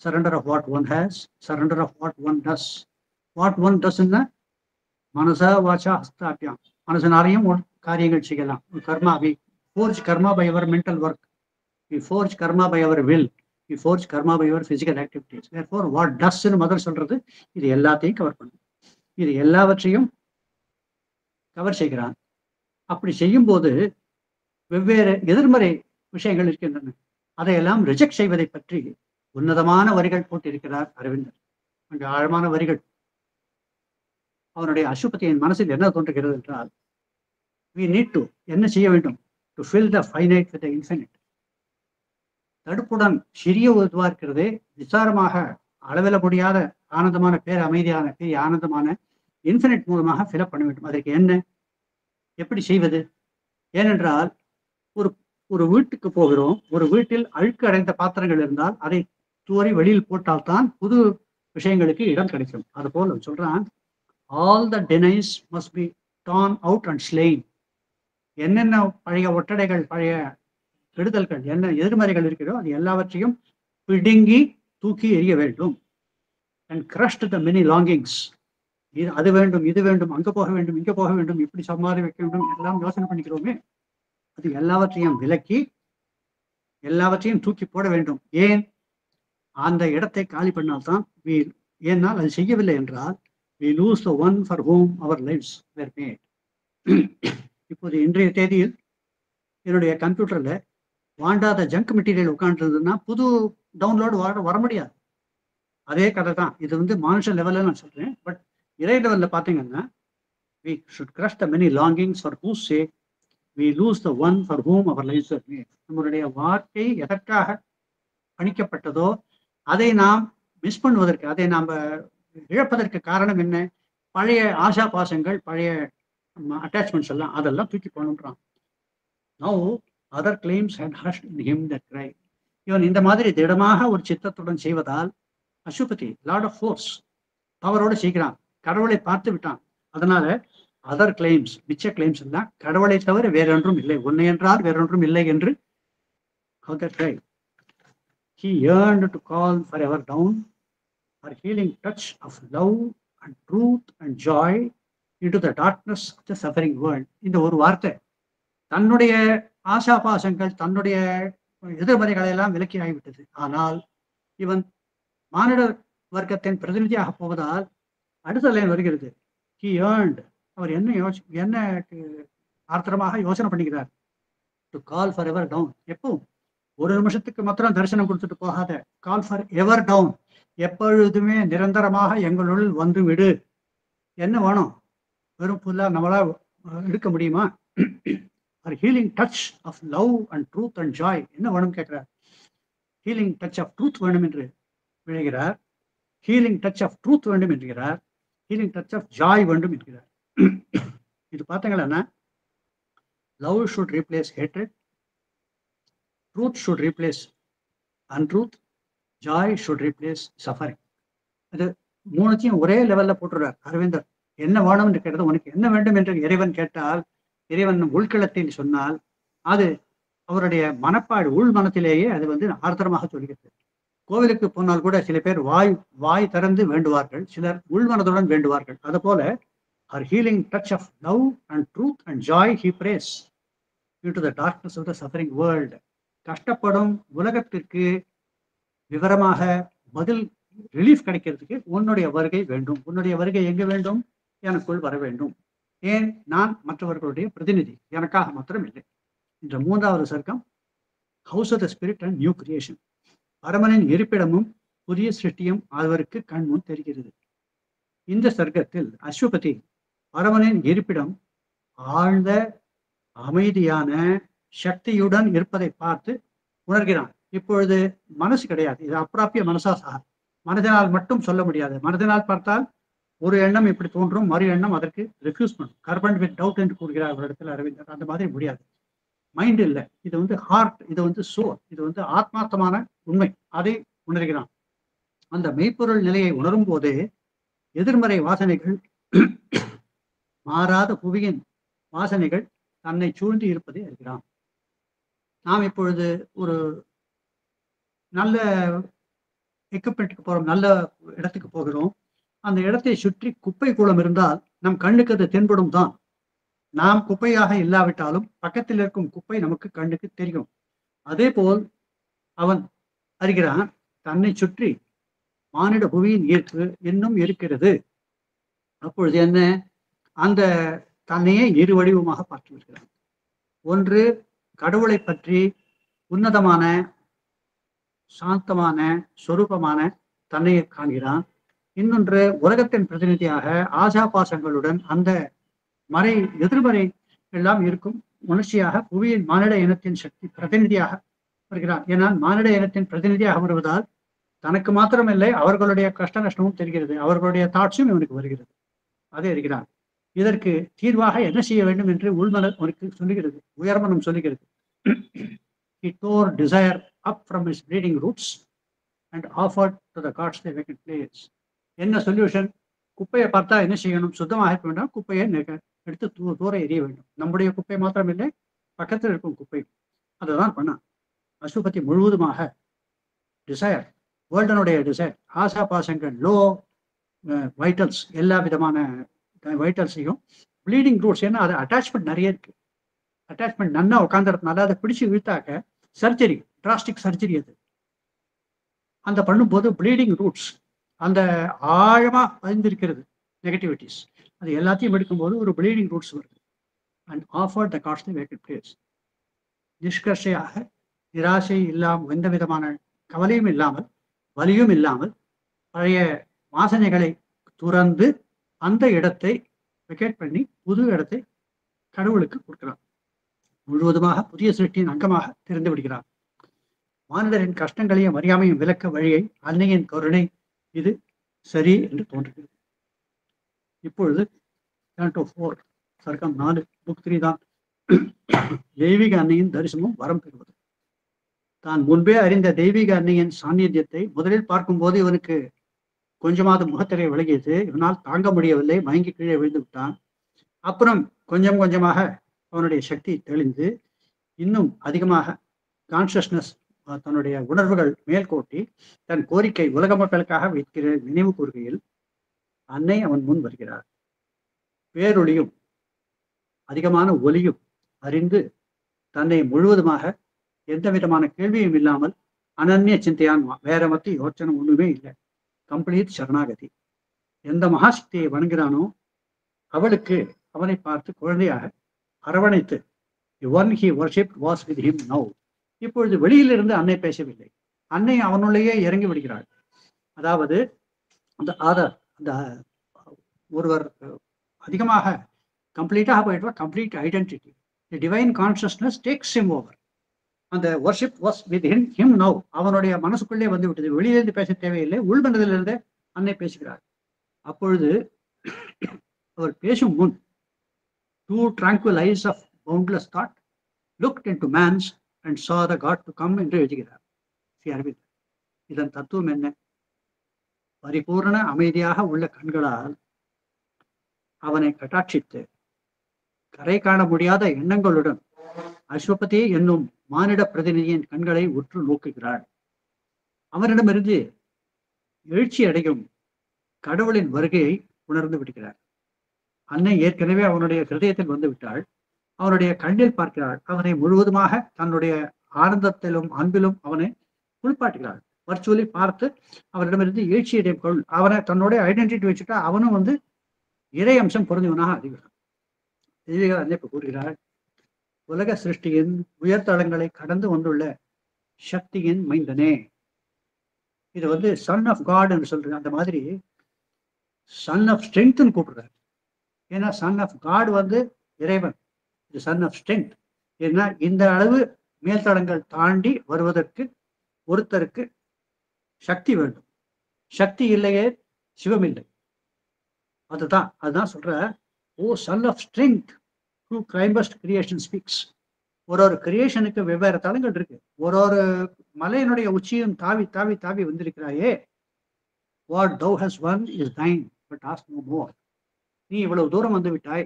surrender of what one has, surrender of what one does. What one டஸ்ன்னா மனசா வாச்சா ஹஸ்தாபியம், மனசனாலையும் காரியங்கள் செய்யலாம். Karma, we forge karma by our mental work, we forge karma by our will, we forge karma by our physical activities. Therefore what டஸ்ன்னு மதர் சொல்றது இது எல்லாத்தையும் கவர் பண்ணும். இது எல்லாவற்றையும் கவர் செய்கிறான். அப்படி செய்யும் போது வெவ்வேறு எதிர்மறை விஷயங்கள் இருக்கின்றன. அதையெல்லாம் ரிஜெக்ட் செய்வதை பற்றி உன்னதமான வரிகள் போட்டிருக்கிறார் அரவிந்தர். அங்கு ஆழமான வரிகள். அவனுடைய அசுபதியின் மனசில் என்ன தோன்றுகிறது என்றால், we need to என்ன செய்ய வேண்டும்? to fill the finite with the infinite. தடுப்புடன் சிறிய இதுவா இருக்கிறதே விசாரமாக அளவில முடியாத ஆனந்தமான பேர் அமைதியான பெரிய ஆனந்தமான இன்ஃபினிட் மூலமாக ஃபில்அப் பண்ண வேண்டும். அதற்கு என்ன, எப்படி செய்வது? ஏனென்றால் ஒரு வீட்டுக்கு போகிறோம், ஒரு வீட்டில் அழுக்கு அடைந்த பாத்திரங்கள் இருந்தால் அதை தூரி வெளியில் போட்டால்தான் புது விஷயங்களுக்கு இடம் கிடைக்கும். அது போல சொல்றான், all the denizens must be torn out and slain. என்னென்ன பழைய ஒட்டடைகள், பழைய கெடுதல்கள், என்ன எதிர்மறைகள் இருக்கிறதோ அது எல்லாவற்றையும் பிடுங்கி தூக்கி எறிய வேண்டும். And crushed the many longings. அது வேண்டும், இது வேண்டும், அங்க போக வேண்டும், இங்க போக வேண்டும், இப்படி சம்பாதி வைக்க வேண்டும், எல்லாம் யோசனை பண்ணிக்கிறோமே, அது எல்லாவற்றையும் விலக்கி எல்லாவற்றையும் தூக்கி போட வேண்டும். ஏன்? அந்த இடத்தை காலி பண்ணால்தான் ஏன்னால் அது செய்யவில்லை என்றால் we lose the one for whom our lives were made. இப்போது இன்றைய தேதியில் என்னுடைய கம்ப்யூட்டர்ல வாண்டாத ஜங்க் மெட்டீரியல் உட்காந்துருந்ததுன்னா புது டவுன்லோடு வர முடியாது. அதே கதை தான் இது. மனுஷ லெவலில் நான் சொல்றேன். பட் இறை லெவலில் பார்த்தீங்கன்னா We should crush the many longings for whose sake we lose the one for whom our lives are made. நம்மளுடைய வாழ்க்கை எதற்காக பணிக்கப்பட்டதோ அதை நாம் மிஸ் பண்ணுவதற்கு, அதை நாம் இழப்பதற்கு காரணம் என்ன? பழைய ஆசா பாசங்கள், பழைய அட்டாச்மெண்ட்ஸ் எல்லாம் அதெல்லாம் தூக்கி போகணுன்றான். Now other claims had hushed in him that cry. இவன் இந்த மாதிரி திடமாக ஒரு சித்தத்துடன் செய்வதால் அசுபதி லார்ட் ஆஃப் ஃபோர்ஸ் பவரோட செய்கிறான். கடவுளை பார்த்து விட்டான். அதனால அதர் கிளைம்ஸ், மிச்ச கிளைம்ஸ் எல்லாம் கடவுளை தவிர வேறொன்றும் இல்லை, உன்னை என்றால் வேறொன்றும் இல்லை என்று other cry. He yearned to call forever down for healing touch of love and truth and joy into the darkness of the suffering world. இந்த ஒரு வார்த்தை தன்னுடைய ஆசாபாசங்கள், தன்னுடைய எதிர்மறைகளை எல்லாம் விலக்கி ஆகிவிட்டது. ஆனால் இவன் மானிட வர்க்கத்தின் பிரதிநிதியாக போவதால் அடுத்த லைன் வருகிறது. He yearned, அவர் என்ன ஆர்த்தரமாக யோசனை பண்ணுகிறார். To call for ever down, எப்பவும் ஒரு நிமிஷத்துக்கு மாத்திரம் தரிசனம் கொடுத்துட்டு போகாத, கால் ஃபார் எவர் டவுன், எப்பொழுதுமே நிரந்தரமாக எங்களுள் வந்து விடு. என்ன வேணும்? வெறும் புல்லா நம்மளா எடுக்க முடியுமா? ஒரு healing touch of love and truth and joy என்ன வேணும் கேட்கிறார். ஹீலிங் டச் ஆஃப் ட்ரூத் வேணும் என்று விழுகிறார். ஹீலிங் டச் ஆஃப் ட்ரூத் வேண்டும் என்கிறார். ஹீலிங் டச் ஆஃப் ஜாய் வேண்டும் என்கிறார். இது பார்த்தீங்களா, love should replace hatred, truth should replace untruth, Joy should replace suffering. அது மூணுத்தையும் ஒரே லெவல்ல போட்டுறார் அரவிந்தர். என்ன வேணும் என்று கேட்டது, உனக்கு என்ன வேண்டும் என்று இறைவன் கேட்டால், இறைவன் உள்களத்தில் சொன்னால் அது அவருடைய மனப்பாடு, உள் மனத்திலேயே அது ஆர்த்தரமாக சொல்கிறது. கோவிலுக்கு போனால் கூட சில பேர் வாய் திறந்து வேண்டுவார்கள், சிலர் உள்மனதுடன் வேண்டுவார்கள். அது போல our healing touch of love and truth and joy he prays into the darkness of the suffering world. கஷ்டப்படும் உலகத்திற்கு விவரமாக பதில் ரிலீஃப் கிடைக்கிறதுக்கு உன்னுடைய வருகை வேண்டும். உன்னுடைய வருகை எங்க வேண்டும்? எனக்குள் வர வேண்டும். ஏன்? நான் மற்றவர்களுடைய பிரதிநிதி, எனக்காக மாத்திரம் இல்லை. இந்த 3வது சர்க்கம் house of the spirit and new creation. பரமனின் இருப்பிடமும் புதிய சிருஷ்டியும் அவருக்கு கண் முன் தெரிகிறது. இந்த சர்க்கத்தில் அஸ்வபதி பரமனின் இருப்பிடம் ஆழ்ந்த அமைதியான சக்தியுடன் இருப்பதை பார்த்து உணர்கிறான். இப்பொழுது மனசு கிடையாது, இது அப்பிராப்பிய மனசா சார். மனதினால் மட்டும் சொல்ல முடியாது. மனதினால் பார்த்தால் ஒரு எண்ணம் இப்படி தோன்றும், மறு எண்ணம் அதற்கு ரெஃப்யூஸ் பண்ணும். கர்பன் வித் டவுட் என்று கூறுகிறார் ஒரு இடத்துல அரவிந்தர். அந்த மாதிரி முடியாது. மைண்ட் இல்லை, இது ஹார்ட், இது சோல், இது ஆத்மார்த்தமான உண்மை. அதை உணர்கிறான். அந்த மெய்ப்பொருள் நிலையை உணரும் போதே எதிர்மறை வாசனைகள், மாறாத புவியின் வாசனைகள் தன்னை சூழ்ந்து இருப்பதை அறிகிறான். நாம் இப்பொழுது ஒரு நல்ல எக்யூப்மெண்ட்டுக்கு போறோம், நல்ல இடத்துக்கு போகிறோம். அந்த இடத்தை சுற்றி குப்பை கூலம் இருந்தால் நம் கண்ணுக்கு அது தென்படும் தான். நாம் குப்பையாக இல்லாவிட்டாலும் பக்கத்தில் இருக்கும் குப்பை நமக்கு கண்ணுக்கு தெரியும். அதே போல் அவன் அறிகிறான், தன்னை சுற்றி மானிட புவியின் ஈர்ப்பு இன்னும் இருக்கிறது. அப்பொழுது என்ன? அந்த தன்னையே இரு வடிவமாக பார்த்து வருகிறான். ஒன்று கடவுளை பற்றி உன்னதமான சாந்தமான சொரூபமான தன்னையை காண்கிறான். இன்னொன்று உலகத்தின் பிரதிநிதியாக ஆசாபாசங்களுடன் அந்த எதிர்மறை எல்லாம் இருக்கும் உணர்ச்சியாக புவியின் மானிட இனத்தின் சக்தி பிரதிநிதியாக வருகிறான். ஏனால் மானிட இனத்தின் பிரதிநிதியாக வருவதால் தனக்கு மாத்திரமில்லை, அவர்களுடைய கஷ்ட நஷ்டமும் தெரிகிறது, அவர்களுடைய தாட்சியும் இவனுக்கு வருகிறது. அதை அறிகிறான். இதற்கு தீர்வாக என்ன செய்ய வேண்டும் என்று உள்மனம் அவனுக்கு சொல்லுகிறது, உயர்மனம் சொல்லுகிறது. He tore desire up from his bleeding roots and offered to the gods their vacant place. என்ன சொல்யூஷன்? குப்பையை பார்த்தா என்ன செய்யணும்? சுத்தமாக இருக்க வேண்டாம், குப்பையை எடுத்து தூர எறிய வேண்டும். நம்முடைய குப்பை மாத்திரமில்லை, பக்கத்தில் இருக்கும் குப்பை. அதுதான் பண்ணான். அசுபதி முழுவதுமாக டிசைர், வேர்ல்டனுடைய டிசைர், ஆசா பாசங்கள், லோ வைட்டல்ஸ், எல்லா விதமான வைட்டல்ஸையும், ப்ளீடிங் ரூட்ஸ். ஏன்னா அது அட்டாச்மெண்ட் நிறைய இருக்கு. அட்டாச்மெண்ட் நன்னா உட்காந்துறதுனால அதை பிடிச்சு இழுத்தாக்க சர்ஜரி, டிராஸ்டிக் சர்ஜரி. அது அந்த பண்ணும்போது ப்ளீடிங் ரூட்ஸ் அந்த ஆழமா பதிந்திருக்கிறது நெகட்டிவிட்டிஸ். அது எல்லாத்தையும் எடுக்கும்போது ஒரு ப்ளீடிங் ரூட்ஸ் வருது. And offer the ghost the vacant place. நிஷ்கர்ஷையாக நிராசை இல்லாமல், எந்த விதமான கவலையும் இல்லாமல், வலியும் இல்லாமல், பழைய வாசனைகளை துறந்து அந்த இடத்தை வெக்கேட் பண்ணி புது இடத்தை கடவுளுக்கு கொடுக்கிறார். முழுவதுமாக புதிய சிருஷ்டியின் அங்கமாக திறந்து விடுகிறார். மானிடரின் கஷ்டங்களையும் அறியாமையும் விளக்க வழியை அன்னையின் கருணை இது சரி என்று தோன்றுகிறது. இப்பொழுது Canto 4 சர்க்கம் 4 புக் 3 தான் தெய்வீக அன்னையின் தரிசனமும் வரம் பெறுவது. தான் முன்பே அறிந்த தெய்வீக அன்னையின் சாநித்தியத்தை முதலில் பார்க்கும்போது இவனுக்கு கொஞ்சமாவது முகத்திரை விலகியது. இவனால் தாங்க முடியவில்லை, மயங்கி கீழே விழுந்து விட்டான். அப்புறம் கொஞ்சம் கொஞ்சமாக அவனுடைய சக்தி தெளிந்து இன்னும் அதிகமாக கான்சியஸ்னஸ், தன்னுடைய உணர்வுகள் மேல்கோட்டி தன் கோரிக்கை உலக மக்களுக்காக வைக்கிற நினைவு கூறுகையில் அன்னை அவன் முன் வருகிறார். பேரொளியும் அதிகமான ஒலியும் அறிந்து தன்னை முழுவதுமாக எந்த விதமான கேள்வியும் இல்லாமல் அனன்ய சிந்தையான், வேற மற்ற யோசனை ஒண்ணுமே இல்லை, கம்ப்ளீட் சரணாகதி. எந்த மகாசக்தியை வணங்குகிறானோ அவளுக்கு அவனை பார்த்து குழந்தையாக அரவணைத்து one he worship was with him now. இப்பொழுது வெளியிலிருந்து அன்னை பேசவில்லை, அன்னை அவனுள்ளேயே இறங்கி விடுகிறாள். அதாவது அந்த ஆதார், அந்த ஒருவர் அதிகமாக கம்ப்ளீட்டாக போயிட்டு complete identity, the divine consciousness takes him over. அந்த worship was with him now அவனுடைய மனசுக்குள்ளே வந்து விட்டது. வெளியிலிருந்து பேச தேவையில்லை, உள்மனதிலிருந்து அன்னை பேசுகிறார். அப்பொழுது அவர் பேசும் முன் two tranquil eyes of boundless thought looked into man's and saw the God to come என்று எழுதுகிறார் ஸ்ரீ அரவிந்தர். இதன் தத்துவம் என்ன? பரிபூர்ண அமைதியாக உள்ள கண்களால் அவனை கட்டாட்சித்து கரை காண முடியாத எண்ணங்களுடன் அஸ்வபதி என்னும் மானிட பிரதிநிதியின் கண்களை உற்று நோக்குகிறாள். அவனிடமிருந்து எழுச்சி அடையும் கடவுளின் வருகையை உணர்ந்து விடுகிறார். அன்னை ஏற்கனவே அவனுடைய ஹிருதயத்தில் வந்து விட்டாள். அவனுடைய கண்ணில் பார்க்கிறாள். அவனை முழுவதுமாக தன்னுடைய ஆனந்தத்திலும் அன்பிலும் அவனை குளிப்பாட்டுகிறாள். வர்ச்சுவலி பார்த்து அவரிடமிருந்து எழுச்சி அடையும் கொள். அவனை தன்னுடைய ஐடென்டிட்டி வச்சுட்டா அவனும் வந்து இறை அம்சம் பொருந்தவனாக அறிகிறான். தெய்வீக அன்னை கூறுகிறாள், உலக சிருஷ்டியின் உயர்தளங்களை கடந்து வந்துள்ள சக்தியின் மைந்தனே. இது வந்து சன் ஆஃப் காட் என்று சொல்றது. அந்த மாதிரி சன் ஆஃப் ஸ்ட்ரென்த்னு கூப்பிடுறாரு. ஏன்னா சன் ஆஃப் காட் வந்து இறைவன், இது சன் ஆஃப் ஸ்ட்ரென்த். ஏன்னா இந்த அளவு மேல்தளங்கள் தாண்டி வருவதற்கு ஒருத்தருக்கு சக்தி வேண்டும். சக்தி இல்லையே சிவம் இல்லை. அதுதான் சொல்ற, O son of strength who climbest creation speaks. ஒரு கிரியேஷனுக்கு வெவ்வேறு தளங்கள் இருக்கு. ஒரு மலையினுடைய உச்சியும் தாவி தாவி தாவி வந்திருக்கிறாயே. What thou has won is thine but ask no more. நீ இவ்வளவு தூரம் வந்து விட்டாய்,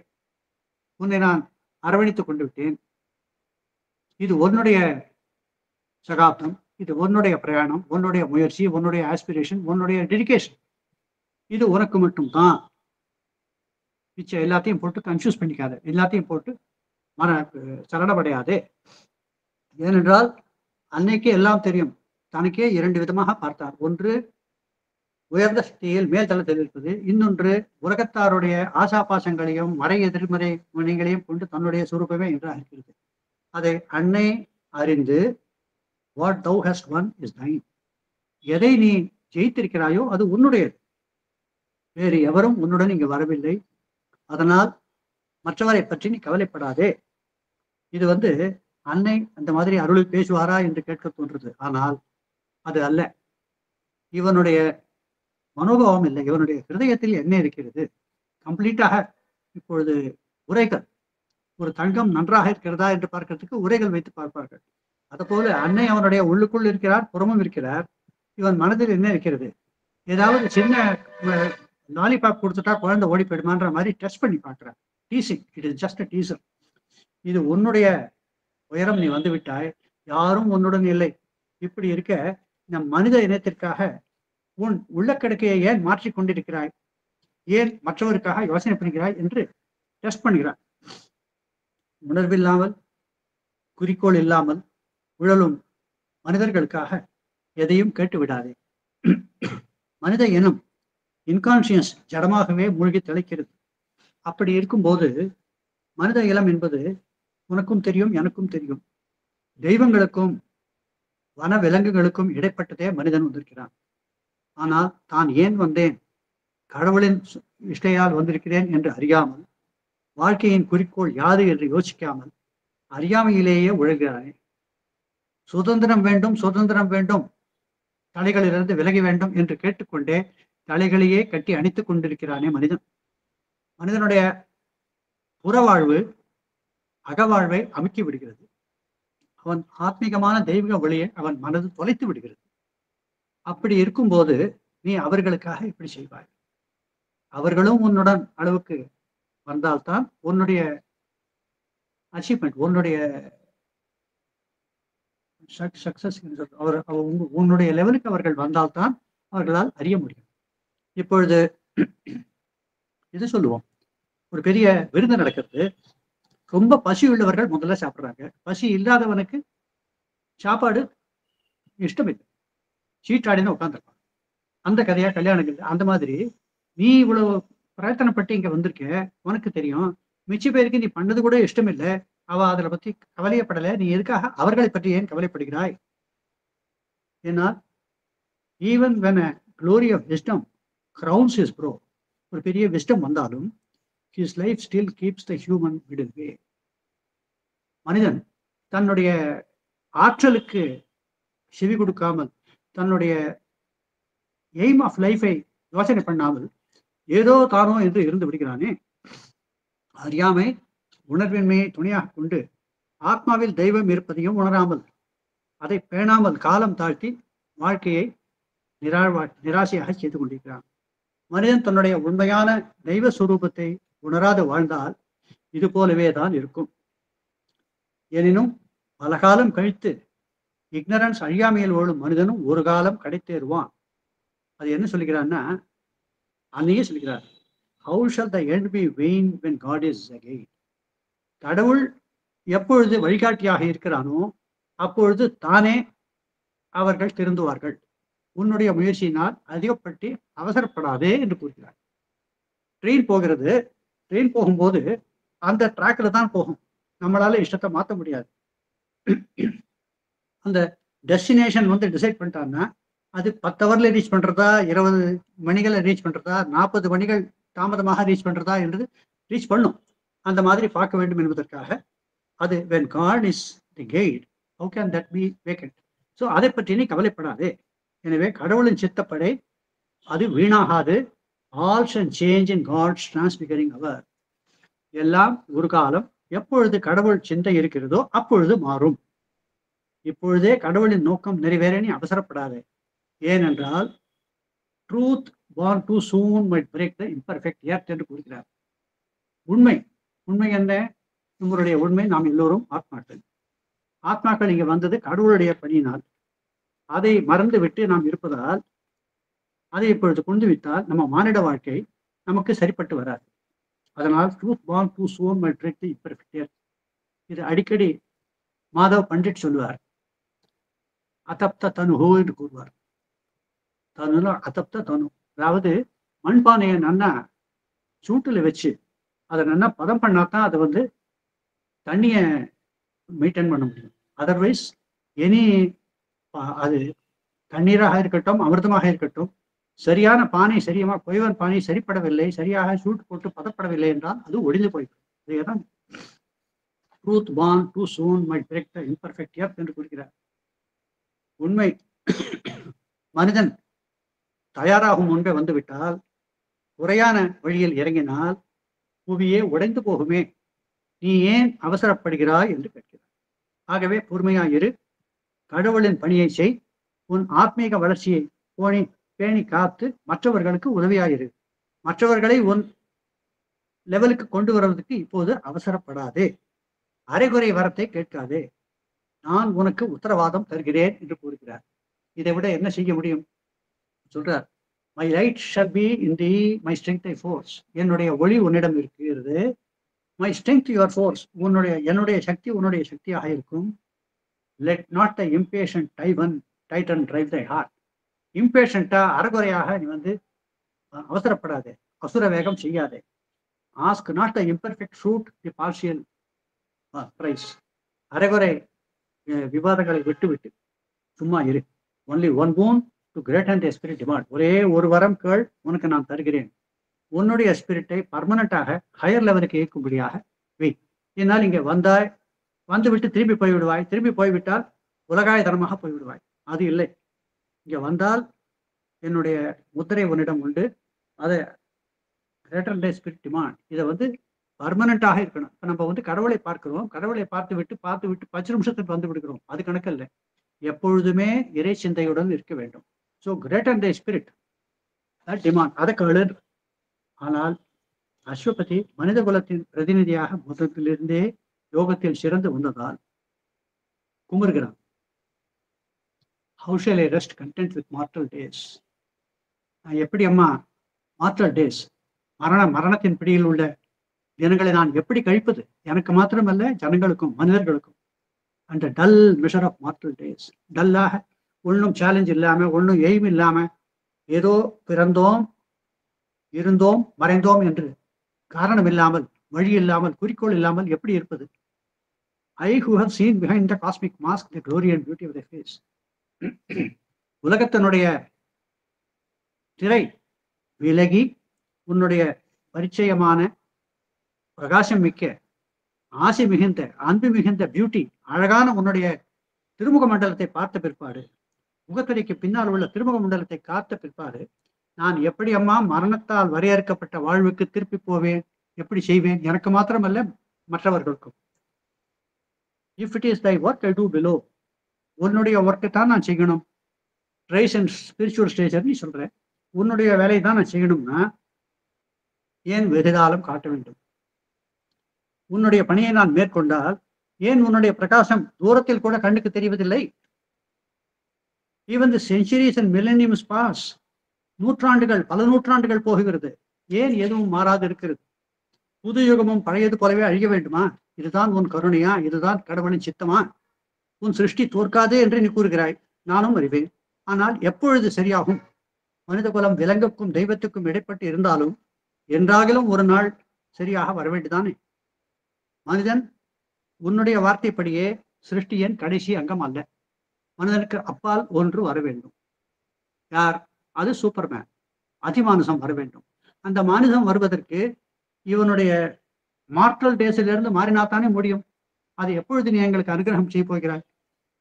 உன்னை நான் அரவணைத்துக் கொண்டு விட்டேன். இது உன்னுடைய சகாப்தம், இது உன்னுடைய பிரயாணம், உன்னுடைய முயற்சி, உன்னுடைய ஆஸ்பிரேஷன், உன்னுடைய டெடிகேஷன். இது உனக்கு மட்டும்தான். மிச்சம் எல்லாத்தையும் போட்டு கன்ஃபியூஸ் பண்ணிக்காத, எல்லாத்தையும் போட்டு சரணப்படையாதே. ஏனென்றால் அன்னைக்கே எல்லாம் தெரியும். தனக்கே இரண்டு விதமாக பார்த்தார். ஒன்று உயர்ந்த சக்தியில் மேல்தளத்தில் இருப்பது, இன்னொன்று உலகத்தாருடைய ஆசாபாசங்களையும் மறை எதிர்மறை வினைகளையும் கொண்டு தன்னுடைய சுரூபமே என்று அழைக்கிறது. அதை அன்னை அறிந்து what thou hast won is thine. எதை நீ ஜெயித்திருக்கிறாயோ அது உன்னுடையது, வேறு எவரும் உன்னுடன் இங்கு வரவில்லை. அதனால் மற்றவரை பற்றி நீ கவலைப்படாதே. இது வந்து அன்னை அந்த மாதிரி அருளில் பேசுவாரா என்று கேட்க தோன்றது. ஆனால் அது அல்ல. இவனுடைய மனோபாவம் இல்லை, இவனுடைய ஹிருதயத்தில் என்ன இருக்கிறது கம்ப்ளீட்டாக. இப்பொழுது உரைகள், ஒரு தங்கம் நன்றாக இருக்கிறதா என்று பார்க்கறதுக்கு உரைகள் வைத்து பார்ப்பார்கள். அதுபோல அன்னை அவனுடைய உள்ளுக்குள் இருக்கிறார், புறமும் இருக்கிறார். இவன் மனதில் என்ன இருக்கிறது? ஏதாவது சின்ன லாலிபாப் கொடுத்துட்டா குழந்தை ஓடி போயிடுமான்ற மாதிரி டெஸ்ட் பண்ணி பார்க்கிறார். Teasing, it is just a teaser. இது உன்னுடைய உயரம், நீ வந்து விட்டாய், யாரும் உன்னுடன் இல்லை. இப்படி இருக்க நம் மனித இனத்திற்காக உன் உள்ளக்கிடக்கையை ஏன் மாற்றிக் கொண்டிருக்கிறாய், ஏன் மற்றவருக்காக யோசனை பண்ணுகிறாய் என்று டெஸ்ட் பண்ணுகிறார். உணர்வில்லாமல் குறிக்கோள் இல்லாமல் உழலும் மனிதர்களுக்காக எதையும் கேட்டு விடாதே. மனித இனம் இன்கான்சியஸ் ஜடமாகவே மூழ்கி திளைக்கிறது. அப்படி இருக்கும்போது மனித இனம் என்பது உனக்கும் தெரியும், எனக்கும் தெரியும். தெய்வங்களுக்கும் வன விலங்குகளுக்கும் இடைப்பட்டதே மனிதன் வந்திருக்கிறான். ஆனால் தான் ஏன் வந்தேன், கடவுளின் இஷ்டையால் வந்திருக்கிறேன் என்று அறியாமல் வாழ்க்கையின் குறிக்கோள் யாது என்று யோசிக்காமல் அறியாமையிலேயே உழல்கிறானே. சுதந்திரம் வேண்டும், சுதந்திரம் வேண்டும், தலைகளிலிருந்து விலகி வேண்டும் என்று கேட்டுக்கொண்டே தலைகளையே கட்டி அணைத்துக் கொண்டிருக்கிறானே மனிதன். மனிதனுடைய புறவாழ்வு அகவாழ்வை அமுக்கி விடுகிறது. அவன் ஆத்மீகமான தெய்வீக வழியை அவன் மனது தொலைத்து விடுகிறது. அப்படி இருக்கும்போது நீ அவர்களுக்காக இப்படி செய்வாய். அவர்களும் உன்னுடன் அளவுக்கு வந்தால்தான் உன்னுடைய அச்சீவ்மெண்ட், உன்னுடைய சக்சஸ், உன்னுடைய லெவலுக்கு அவர்கள் வந்தால்தான் அவர்களால் அறிய முடியும். இப்பொழுது இது சொல்லுவோம், ஒரு பெரிய விருந்து நடக்கிறது. ரொம்ப பசி உள்ளவர்கள் முதல்ல சாப்பிட்றாங்க. பசி இல்லாதவனுக்கு சாப்பாடு இஷ்டம் இல்லை, சீட்டாடின்னு உட்காந்துருப்பான். அந்த கதையா கல்யாணங்கள். அந்த மாதிரி நீ இவ்வளவு பிரயத்தனப்பட்டு இங்க வந்திருக்க, உனக்கு தெரியும். மிச்ச பேருக்கு நீ பண்ணது கூட இஷ்டம் இல்லை, அவ அதில் பத்தி கவலையப்படலை. நீ எதுக்காக அவர்களை பற்றி ஏன் கவலைப்படுகிறாய்? ஏன்னா even when a glory of wisdom crowns his brow, ஒரு பெரிய விஸ்டம் வந்தாலும் his life still keeps the human middle way. மனிதன் தன்னுடைய ஆற்றலுக்கு செவி கொடுக்காமல், தன்னுடைய எய்ம் ஆஃப் லைஃபை யோசனை பண்ணாமல் ஏதோ தானோ என்று இருந்து விடுகிறானே. அறியாமை உணர்வின்மையை துணையாக கொண்டு ஆத்மாவில் தெய்வம் இருப்பதையும் உணராமல் அதை பேணாமல் காலம் தாழ்த்தி வாழ்க்கையை நிராசையாக செய்து கொண்டிருக்கிறான். மனிதன் தன்னுடைய உண்மையான தெய்வ சுரூபத்தை உணராது வாழ்ந்தால் இது போலவே தான் இருக்கும். எனினும் பல காலம் கழித்து இக்னரன்ஸ் அழியாமையில் ஓடும் மனிதனும் ஒரு காலம் கிடைத்தேறுவான். அது என்ன சொல்லுகிறான்னா, அன்னையே சொல்லுகிறார், how shall the end be vain when God is again. கடவுள் எப்பொழுது வழிகாட்டியாக இருக்கிறானோ அப்பொழுது தானே அவர்கள் திருந்துவார்கள். உன்னுடைய முயற்சியினால் அதிகப்பட்டு அவசரப்படாதே என்று கூறுகிறார். ட்ரெயின் போகிறது, ட்ரெயின் போகும்போது அந்த ட்ராக்ல தான் போகும், நம்மளால இஷ்டத்தை மாற்ற முடியாது. அந்த டெஸ்டினேஷன் டிசைட் பண்ணிட்டான்னா அது 10 ஹவர்ல ரீச் பண்றதா, 20 மணிகளை ரீச் பண்றதா, 40 மணிகள் தாமதமாக ரீச் பண்றதா என்று ரீச் பண்ணும். அந்த மாதிரி பார்க்க வேண்டும் என்பதற்காக அது when God is the guide, how can that be vacant? So அதை பற்றி நீ கவலைப்படாதே. எனவே கடவுளின் சித்தப்படை அது வீணாகாது. All shall change in God's transfiguring hour. எல்லாம் ஒரு காலம், எப்பொழுது கடவுள் சிந்தை இருக்கிறதோ அப்பொழுது மாறும். இப்பொழுதே கடவுளின் நோக்கம் நிறைவேற நீ அவசரப்படாதே. ஏனென்றால் truth born too soon might break the imperfect earth என்று கூறுகிறார். உண்மை என்ன? உங்களுடைய உண்மை நாம் எல்லோரும் ஆத்மாக்கள். ஆத்மாக்கள் இங்கே வந்தது கடவுளுடைய பணியினால். அதை மறந்து விட்டு நாம் இருப்பதால், அதை இப்பொழுது கொண்டு விட்டால் நம்ம மானிட வாழ்க்கை நமக்கு சரிப்பட்டு வராது. அதனால் truth born too soon might break the imperfect earth. இது அடிக்கடி மாதவ் பண்டிட் சொல்லுவார். அதப்த தனுஹோ என்று கூறுவார். தனுனா அதப்த தனு, அதாவது மண்பானையை நன்னா சூட்டுல வச்சு அதை நல்லா பதம் பண்ணாதான் அதை தண்ணியை மெயின்டைன் பண்ண முடியும். அதர்வைஸ் அது தண்ணீராக இருக்கட்டும், அமிர்தமாக இருக்கட்டும், சரியான பானை சரியாக பொய்வன் பானை சரிப்படவில்லை, சரியாக சூட்டு போட்டு பதப்படவில்லை என்றால் அது ஒடிந்து போய்விடும். இதைதான் truth born too soon might break the imperfect earth என்று கூறுகிறார். உண்மை மனிதன் தயாராகும் முன்பே வந்துவிட்டால், குறையான வழியில் இறங்கினால் புவியே உடைந்து போகுமே, நீ ஏன் அவசரப்படுகிறாய் என்று கேட்கிறார். ஆகவே பொறுமையாயிரு, கடவுளின் பணியை செய், உன் ஆத்மீக வளர்ச்சியை பேணி காத்து மற்றவர்களுக்கு உதவியாயிரு. மற்றவர்களை உன் லெவலுக்கு கொண்டு வருவதற்கு இப்போது அவசரப்படாதே. அரைகுறை வரத்தை கேட்காதே. நான் உனக்கு உத்தரவாதம் தருகிறேன் என்று கூறுகிறார். இதை விட என்ன செய்ய முடியும்? சொல்றார், my light shall be in thee my strength I force. என்னுடைய ஒளி உன்னிடம் இருக்கிறது. My strength your force. என்னுடைய சக்தி உன்னுடைய சக்தியாக இருக்கும். Let not the impatient titan drive thy heart. இம்பேஷண்டா அறகுறையாக நீ அவசரப்படாதே, அசுர வேகம் செய்யாதே. Ask not the imperfect fruit the partial prize. அரைகுறை விவாதங்களை விட்டு சும்மா இரு. Only one boon to great and spirit demand. ஒரே ஒரு வரம் கேள், உனக்கு நான் தருகிறேன். உன்னுடைய ஸ்பிரிட்டை பர்மனண்டாக ஹையர் லெவலுக்கு இயக்கும்படியாக வை. என்னால் இங்கே வந்தாய், வந்துவிட்டு திரும்பி போய்விடுவாய், திரும்பி போய்விட்டால் உலகாயதனமாக போய்விடுவாய். அது இல்லை. இங்கே வந்தால் என்னுடைய முத்திரை உன்னிடம் உண்டு. அதை கிரேட்டர் டே ஸ்பிரிட் டிமாண்ட். இதை பர்மனண்டாக இருக்கணும். இப்போ நம்ம கடவுளை பார்க்கிறோம், கடவுளை பார்த்து விட்டு 10 நிமிஷத்துக்கு வந்து விடுகிறோம், அது கணக்கு இல்லை. எப்பொழுதுமே இறை சிந்தையுடன் இருக்க வேண்டும். ஸோ கிரேட்டர் டே ஸ்பிரிட் டிமாண்ட், அதை கேளு. ஆனால் அஸ்வபதி மனித குலத்தின் பிரதிநிதியாக முதலிலிருந்தே யோகத்தில் சிறந்து வந்ததால் குமர்கிறான். How shall I rest content with mortal days? நான் எப்படி அம்மா மார்டல் டேஸ், மரணத்தின் பிடியில் உள்ள தினங்களை நான் எப்படி கழிப்பது? எனக்கு மாத்திரமல்ல, ஜனங்களுக்கும் மனிதர்களுக்கும். அந்த dull measure of mortal days, டல்லாக, ஒன்றும் சேலஞ்ச் இல்லாம, ஒன்றும் எய்ம் இல்லாம, ஏதோ பிறந்தோம், இருந்தோம், மறைந்தோம் என்று காரணம் இல்லாமல், வழி இல்லாமல், குறிக்கோள் இல்லாமல் எப்படி இருப்பது? I who have seen behind the cosmic mask the glory and beauty of the face. உலகத்தினுடைய திரை விலகி உன்னுடைய பரிச்சயமான பிரகாசம் மிக்க, ஆசை மிகுந்த, அன்பு மிகுந்த, பியூட்டி, அழகான உன்னுடைய திருமுக மண்டலத்தை பார்த்த பிற்பாடு, முகத்திரைக்கு பின்னால் உள்ள திருமுக மண்டலத்தை காத்த பிற்பாடு, நான் எப்படி அம்மா மரணத்தால் வரையறுக்கப்பட்ட வாழ்வுக்கு திருப்பி போவேன்? எப்படி செய்வேன்? எனக்கு மாத்திரமல்ல, மற்றவர்களுக்கும். If it is thy work I do below, உன்னுடைய ஒர்க்கை தான் நான் செய்யணும். ரைஸ் அண்ட் ஸ்பிரிச்சுவல் ஸ்டேஜர் நீ சொல்ற, உன்னுடைய வேலையை தான் நான் செய்யணும்னா ஏன் வெகுகாலம் காட்ட வேண்டும்? உன்னுடைய பணியை நான் மேற்கொண்டால் ஏன் உன்னுடைய பிரகாசம் தூரத்தில் கூட கண்ணுக்கு தெரிவதில்லை? Even the centuries and millenniums pass, நூற்றாண்டுகள், பல நூற்றாண்டுகள் போகிறது, ஏன் எதுவும் மாறாது இருக்கிறது? புது யுகமும் பழையது போலவே அழிய வேண்டுமா? இதுதான் உன் கருணையா? இதுதான் கடவுளின் சித்தமா? உன் சிருஷ்டி தோற்காதே என்று நீ கூறுகிறாய், நானும் அறிவேன். ஆனால் எப்பொழுது சரியாகும்? மனித குலம் விலங்குக்கும் தெய்வத்துக்கும் இடைப்பட்டு இருந்தாலும் என்றாகிலும் ஒரு நாள் சரியாக வர வேண்டுதானே? மனிதன் உன்னுடைய வார்த்தைப்படியே சிருஷ்டியின் கடைசி அங்கம் அல்ல. மனிதனுக்கு அப்பால் ஒன்று வர வேண்டும். யார் அது? சூப்பர்மேன், அதிமானுஷம் வர வேண்டும். அந்த மானுஷம் வருவதற்கு இவனுடைய மார்டல் டேஸிலிருந்து மாறினாத்தானே முடியும். அது எப்பொழுது நீ எங்களுக்கு அனுகிரகம் செய்ய போகிறாய்?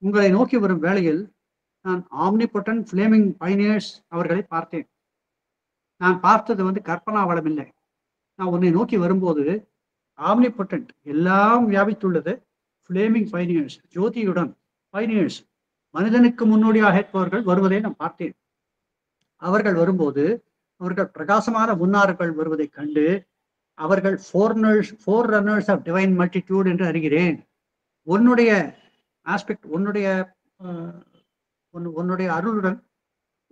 உங்களை நோக்கி வரும் வேளையில் நான் ஆம்னிபொட்டன்ட் ஃபிளேமிங் பைனியர்ஸ் அவர்களை பார்த்தேன். நான் பார்த்தது கற்பனா வளம் இல்லை. நான் உன்னை நோக்கி வரும்போது ஆம்னிபொட்டன்ட், எல்லாம் வியாபித்துள்ளது, ஃபிளேமிங் பைனியர்ஸ், ஜோதியுடன் பைனியர்ஸ், மனிதனுக்கு முன்னோடியாக இருப்பவர்கள் வருவதை நான் பார்த்தேன். அவர்கள் வரும்போது அவர்கள் பிரகாசமான முன்னார்கள் வருவதை கண்டு அவர்கள் forerunners of divine multitude என்று அறிகிறேன். உன்னுடைய ஆஸ்பெக்ட், உன்னுடைய அருளுடன்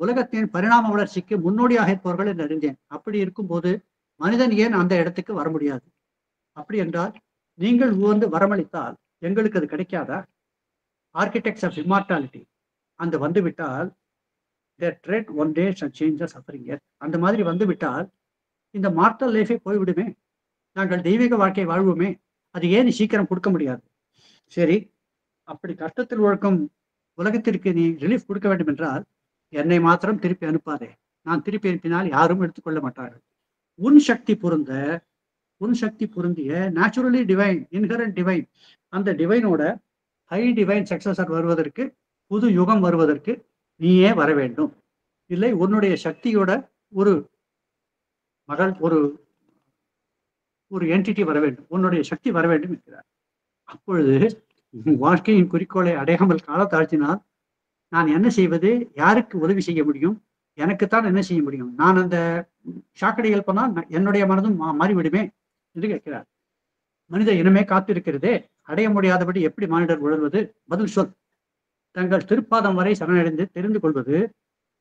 உலகத்தின் பரிணாம வளர்ச்சிக்கு முன்னோடியாக இருப்பவர்கள் என்று அறிந்தேன். அப்படி இருக்கும்போது மனிதன் ஏன் அந்த இடத்துக்கு வர முடியாது? அப்படி என்றால் நீங்கள் வரமளித்தால் எங்களுக்கு அது கிடைக்காதா? ஆர்கிடெக்ட்ஸ் ஆஃப் இம்மார்டாலிட்டி அந்த வந்துவிட்டால் thread one day shall change the suffering earth. அந்த மாதிரி வந்துவிட்டால் இந்த மார்டல் லைஃபே போய்விடுமே, நாங்கள் தெய்வீக வாழ்க்கை வாழ்வோமே. அது ஏன் சீக்கிரம் கொடுக்க முடியாது? சரி, அப்படி கஷ்டத்தில் உழைக்கும் உலகத்திற்கு நீ ரிலீஃப் கொடுக்க வேண்டும் என்றால் என்னை மாத்திரம் திருப்பி அனுப்பாதே. நான் திருப்பி அனுப்பினால் யாரும் எடுத்துக்கொள்ள மாட்டார்கள். உன் சக்தி பொருந்திய நேச்சுரலி டிவைன், இன்ஹரண்ட் டிவைன், அந்த டிவைனோட ஹை டிவைன் சக்சஸர் வருவதற்கு, புது யுகம் வருவதற்கு நீயே வர வேண்டும். இல்லை உன்னுடைய சக்தியோட ஒரு மகள், ஒரு என்டிட்டி வர வேண்டும், உன்னுடைய சக்தி வர வேண்டும் என்கிறார். அப்பொழுது வாழ்க்கையின் குறிக்கோளை அடையாமல் கால தாழ்த்தினால் நான் என்ன செய்வது? யாருக்கு உதவி செய்ய முடியும்? எனக்குத்தான் என்ன செய்ய முடியும்? நான் அந்த சாக்கடைகள் போனால் என்னுடைய மனதும் மாறிவிடுமே என்று கேட்கிறார். மனித இனமே காத்திருக்கிறதே, அடைய முடியாதபடி எப்படி மானிடர் உணர்வது? பதில் சொல். தங்கள் திருப்பாதம் வரை சரணடைந்து தெரிந்து கொள்வது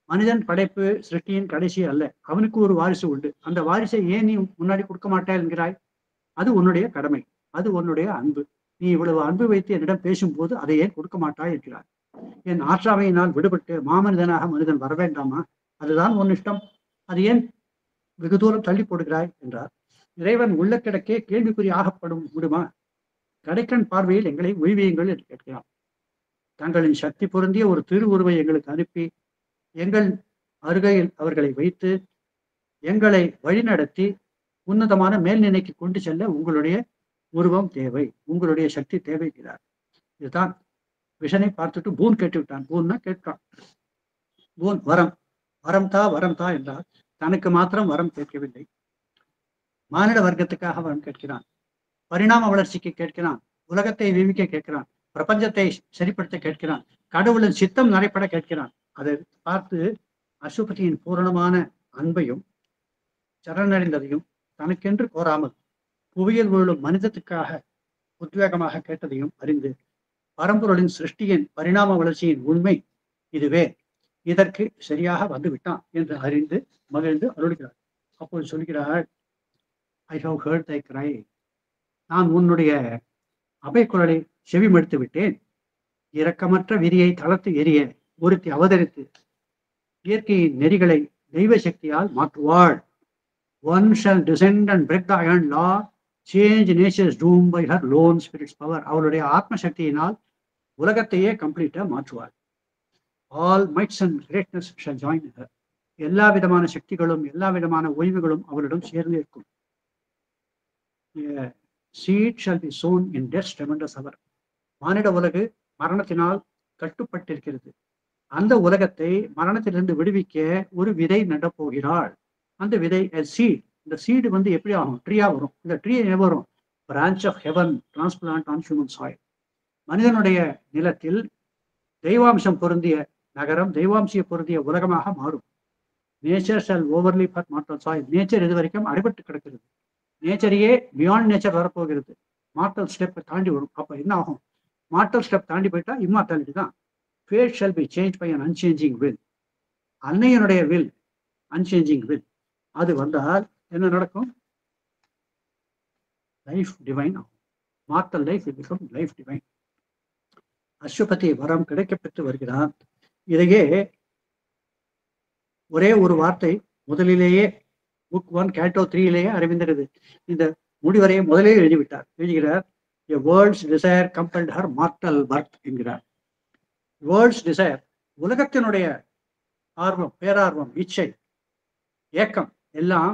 மனிதன் படைப்பு சிருஷ்டியின் கடைசி அல்ல. அவனுக்கு ஒரு வாரிசு உண்டு. அந்த வாரிசை ஏன் நீ முன்னாடி கொடுக்க மாட்டே என்கிறாய்? அது உன்னுடைய கடமை, அது உன்னுடைய அன்பு. நீ இவ்வளவு அன்பு வைத்து என்னிடம் பேசும்போது அதை ஏன் கொடுக்க மாட்டாய் என்கிறார். என் ஆற்றாமையினால் விடுபட்டு மாமனிதனாக மனிதன் வர வேண்டாமா? அதுதான் உன் இஷ்டம். அது ஏன் வெகு தூரம் தள்ளி போடுகிறாய் என்றார். இறைவன் உள்ள கிடக்கே கேள்விக்குறி ஆகப்படும் விடுமா? கடைக்கண் பார்வையில் எங்களை ஒய்வியுங்கள் என்று கேட்கிறான். தங்களின் சக்தி பொருந்திய ஒரு திருவுருவை எங்களுக்கு அனுப்பி எங்கள் அருகையில் அவர்களை வைத்து எங்களை வழிநடத்தி உன்னதமான மேல்நிலைக்கு கொண்டு செல்ல உங்களுடைய உருவம் தேவை, உங்களுடைய சக்தி தேவைக்கிறார். இதுதான் விஷனை பார்த்துட்டு பூன் கேட்டு விட்டான். பூன்னா கேட்டான். பூன் வரம், வரம் தா என்றால் தனக்கு மாத்திரம் வரம் கேட்கவில்லை, மானிட வர்க்கத்துக்காக வரம் கேட்கிறான், பரிணாம வளர்ச்சிக்கு கேட்கிறான், உலகத்தை விவிக்க கேட்கிறான், பிரபஞ்சத்தை சரிப்படுத்த கேட்கிறான், கடவுளின் சித்தம் நடைபெற கேட்கிறான். அதை பார்த்து அசுபதியின் பூரணமான அன்பையும் சரணடைந்ததையும் தனக்கென்று கோராமல் புவியில் விழும் மனிதத்துக்காக உத்வேகமாக கேட்டதையும் அறிந்து பரம்பொருளின் சிருஷ்டியின் பரிணாம வளர்ச்சியின் உண்மை இதுவே, இதற்கு சரியாக வந்து விட்டான் என்று அறிந்து மகிழ்ந்து அருள்கிறார். அப்போது சொல்கிறாள், ஐ ஹவ் ஹர்ட் தை கிரை, நான் உன்னுடைய அபைக்குரலை செவிமடுத்து விட்டேன். இரக்கமற்ற விரியை தளர்த்து எரிய ஒருத்தி அவதரித்து இயற்கையின் நெறிகளை தெய்வ சக்தியால் மாற்றுவாள். One shall descend and break the iron law, change nature's doom by her lone spirit's power. அவளுடைய ஆத்ம சக்தியினால் உலகத்தையே கம்ப்ளீட்டா மாற்றுவாள். All mights and greatness shall join her. எல்லா விதமான சக்திகளும் எல்லா விதமான ஓய்வுகளும் அவளிடம் சேர்ந்து இருக்கும். Seed shall be sown in death's tremendous hour. மானிட உலகு மரணத்தினால் கட்டுப்பட்டிருக்கிறது. அந்த உலகத்தை மரணத்திலிருந்து விடுவிக்க ஒரு விதை நடப்போகிறாள். அந்த விதை சீட். இந்த சீடு எப்படி ஆகும்? ட்ரீயா வரும். இந்த ட்ரீ வரும் branch of heaven transplant on human soil. மனிதனுடைய நிலத்தில் தெய்வாம்சம் பொருந்திய நகரம், தெய்வாம்சிய பொருந்திய உலகமாக மாறும். Nature shall overly for mortal soil. Nature இது வரைக்கும் அடிபட்டு கிடக்கிறது. நேச்சரையே பியாண்ட் நேச்சர் வரப்போகிறது. மார்டல் ஸ்டெப்பை தாண்டி வரும். அப்போ என்ன ஆகும்? மார்டல் ஸ்டெப் தாண்டி போயிட்டா இம்மார்டாலிட்டி தான். Fate shall be change by an unchanging will. அன்னையனுடைய வில், அன்சேஞ்சிங் வில். அது வந்தால் என்ன நடக்கும்? லைஃப் டிவைன் ஆகும். Mortal life become life divine. Aswapati வரம் கிடைக்கப்பெற்று வருகிறான். இதையே ஒரே ஒரு வார்த்தை முதலிலேயே புக் 1 கேட்டோ 3 அறிவிந்தது. இந்த முடிவரையை முதலே எழுதிவிட்டார். எழுதுகிறார், a world's desire compelled her mortal birth என்கிறார். வேர்ல்ட்ஸ் டிசைர், உலகத்தினுடைய ஆர்வம், பேரார்வம், இச்சை, ஏக்கம் எல்லாம்